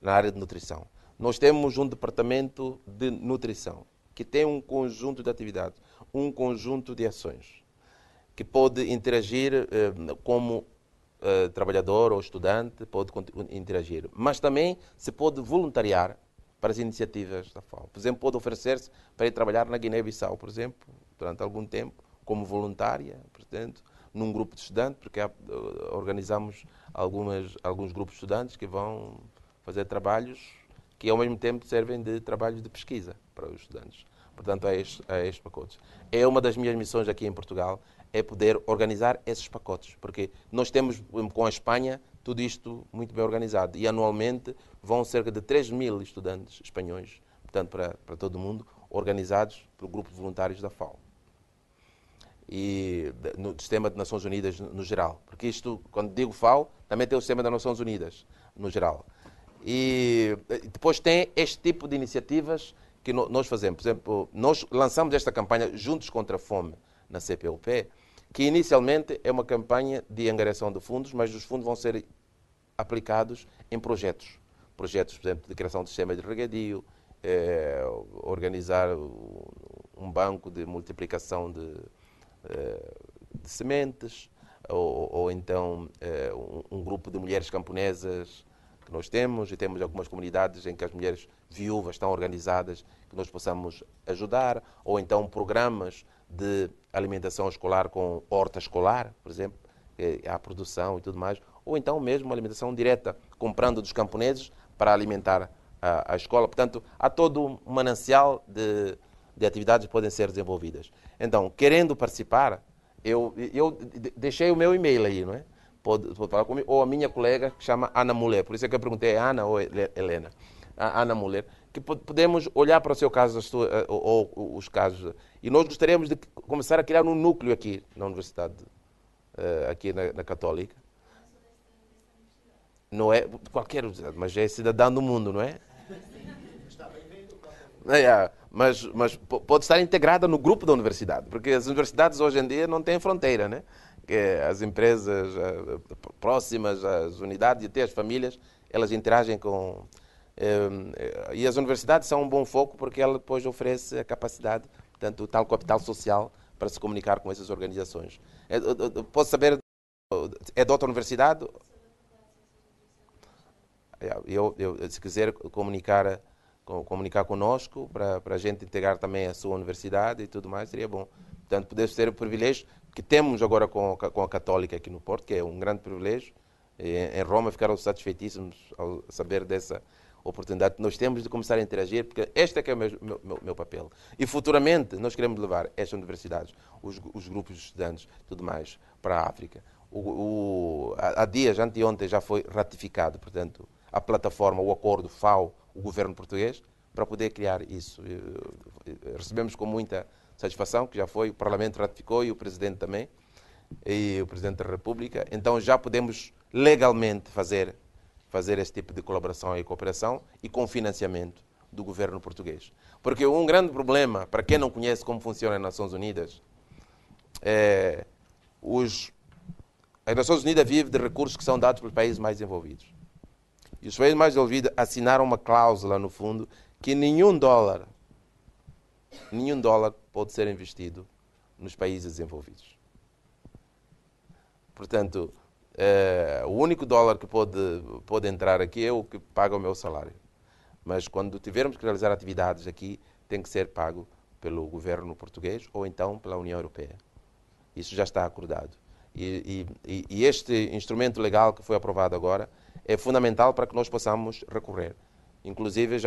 Na área de nutrição. Nós temos um departamento de nutrição que tem um conjunto de atividades, um conjunto de ações, que pode interagir como trabalhador ou estudante, pode interagir. Mas também se pode voluntariar para as iniciativas da FAO. Por exemplo, pode oferecer-se para ir trabalhar na Guiné-Bissau, por exemplo, durante algum tempo, como voluntária, portanto, num grupo de estudantes, porque organizamos alguns grupos de estudantes que vão fazer trabalhos que ao mesmo tempo servem de trabalhos de pesquisa para os estudantes. Portanto, há estes pacotes. É uma das minhas missões aqui em Portugal, é poder organizar esses pacotes, porque nós temos com a Espanha tudo isto muito bem organizado e anualmente vão cerca de 3.000 estudantes espanhóis, portanto, para todo o mundo, organizados por grupos voluntários da FAO. E no sistema de Nações Unidas no geral. Porque isto, quando digo FAO, também tem o sistema das Nações Unidas no geral. E depois tem este tipo de iniciativas que nós fazemos. Por exemplo, nós lançamos esta campanha Juntos contra a Fome na CPLP, que inicialmente é uma campanha de angariação de fundos, mas os fundos vão ser aplicados em projetos. Projetos, por exemplo, de criação de sistemas de regadio, organizar um banco de multiplicação de sementes, ou então um grupo de mulheres camponesas que nós temos, e temos algumas comunidades em que as mulheres viúvas estão organizadas, que nós possamos ajudar, ou então programas de alimentação escolar com horta escolar, por exemplo, a produção e tudo mais, ou então mesmo alimentação direta, comprando dos camponeses para alimentar a escola. Portanto, há todo um manancial de atividades que podem ser desenvolvidas. Então, querendo participar, eu deixei o meu e-mail aí, não é? Pode falar comigo, ou a minha colega, que chama Ana Muller, por isso é que eu perguntei, é Ana ou Helena? A Ana Muller, que podemos olhar para o seu caso ou os casos, e nós gostaríamos de começar a criar um núcleo aqui na Universidade, aqui na Católica. Não é qualquer universidade, mas é cidadão do mundo, não é? Está bem-vindo. Mas pode estar integrada no grupo da universidade, porque as universidades hoje em dia não têm fronteira, né? As empresas próximas, as unidades e até as famílias, elas interagem com... E as universidades são um bom foco porque ela depois oferece a capacidade, portanto, o tal capital social para se comunicar com essas organizações. Posso saber, é de outra universidade? Se quiser comunicar conosco, para a gente integrar também a sua universidade e tudo mais, seria bom. Portanto, podemos ter o privilégio que temos agora com a Católica aqui no Porto, que é um grande privilégio. Em Roma ficaram satisfeitíssimos ao saber dessa oportunidade. Nós temos de começar a interagir, porque este é que é o meu papel. E futuramente nós queremos levar estas universidades, os grupos de estudantes, tudo mais, para a África. Há dias, anteontem, já foi ratificado, portanto, a plataforma, o acordo FAO, o governo português, para poder criar isso. Recebemos com muita satisfação, que já foi, o Parlamento ratificou e o Presidente também, e o Presidente da República. Então já podemos legalmente fazer esse tipo de colaboração e cooperação e com financiamento do governo português. Porque um grande problema, para quem não conhece como funciona as Nações Unidas, as Nações Unidas vivem de recursos que são dados pelos países mais desenvolvidos. E os países mais desenvolvidos assinaram uma cláusula, no fundo, que nenhum dólar pode ser investido nos países desenvolvidos. Portanto, o único dólar que pode entrar aqui é o que paga o meu salário. Mas quando tivermos que realizar atividades aqui, tem que ser pago pelo governo português ou então pela União Europeia. Isso já está acordado. E este instrumento legal que foi aprovado agora é fundamental para que nós possamos recorrer. Inclusive,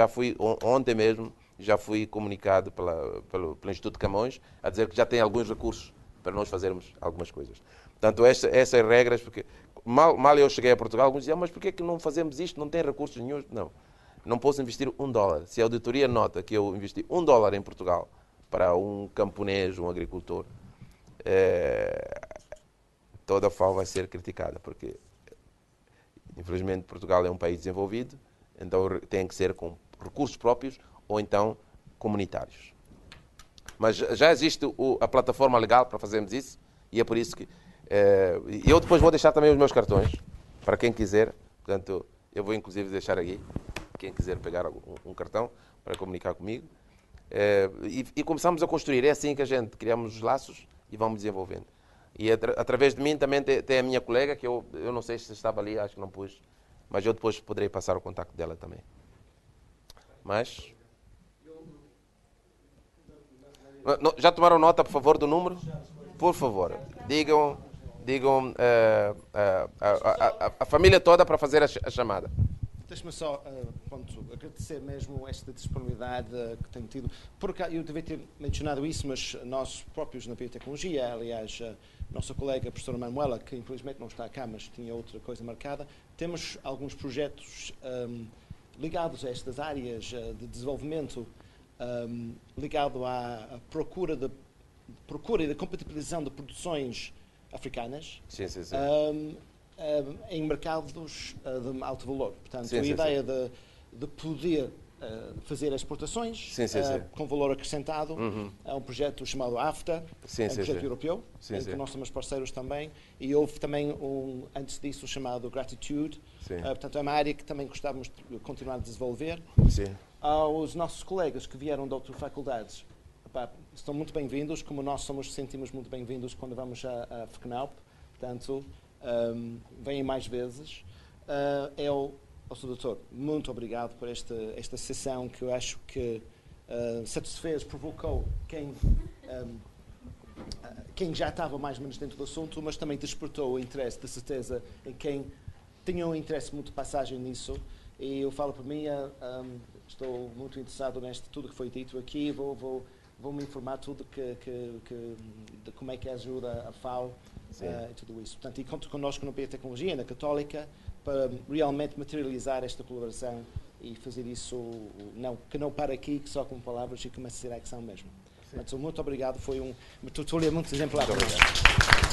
ontem mesmo, já fui comunicado pelo Instituto Camões a dizer que já tem alguns recursos para nós fazermos algumas coisas. Portanto, essas regras, porque mal eu cheguei a Portugal, alguns diziam, mas porquê que não fazemos isto? Não tem recursos nenhum? Não posso investir $1. Se a auditoria nota que eu investi $1 em Portugal para um camponês, um agricultor, toda a FAO vai ser criticada, porque, infelizmente, Portugal é um país desenvolvido, então tem que ser com recursos próprios ou então comunitários. Mas já existe a plataforma legal para fazermos isso, e é por isso que... eu depois vou deixar também os meus cartões, para quem quiser. Portanto, eu vou inclusive deixar aqui, quem quiser pegar um cartão para comunicar comigo. E começamos a construir. É assim que a gente criamos os laços e vamos desenvolvendo. E através de mim também tem a minha colega, que eu não sei se estava ali, acho que não pus, mas eu depois poderei passar o contacto dela também. Mas... Já tomaram nota, por favor, do número? Por favor, digam a família toda para fazer a chamada. Deixe-me só agradecer mesmo esta disponibilidade que tenho tido. Por acaso, eu devia ter mencionado isso, mas nós próprios na biotecnologia, aliás, a nossa colega a professora Manuela, que infelizmente não está cá, mas tinha outra coisa marcada, temos alguns projetos ligados a estas áreas de desenvolvimento, ligado à procura e da compatibilização de produções africanas. Sim. Em mercados de alto valor. Portanto, Sim, a ideia de poder fazer exportações com valor acrescentado é um projeto chamado AFTA, um projeto europeu, em que nós somos parceiros também, e houve também antes disso, chamado Gratitude. Portanto, é uma área que também gostávamos de continuar a desenvolver. Aos nossos colegas que vieram de outras faculdades, estão muito bem-vindos, como nós sentimos muito bem-vindos quando vamos a FCNAUP. Portanto, venham mais vezes. Sr. Doutor, muito obrigado por esta sessão que eu acho que satisfez, provocou quem já estava mais ou menos dentro do assunto, mas também despertou o interesse, de certeza, em quem tinha um interesse muito de passagem nisso. E eu falo por mim, estou muito interessado neste tudo que foi dito aqui, vou me informar tudo de como é que ajuda a FAO e tudo isso. Portanto, e conto connosco na Biotecnologia, na Católica, para realmente materializar esta colaboração e fazer isso, que não para aqui, que só com palavras, e comece a ser ação mesmo. Portanto, muito obrigado, foi uma tertúlia muito exemplar. Muito obrigado.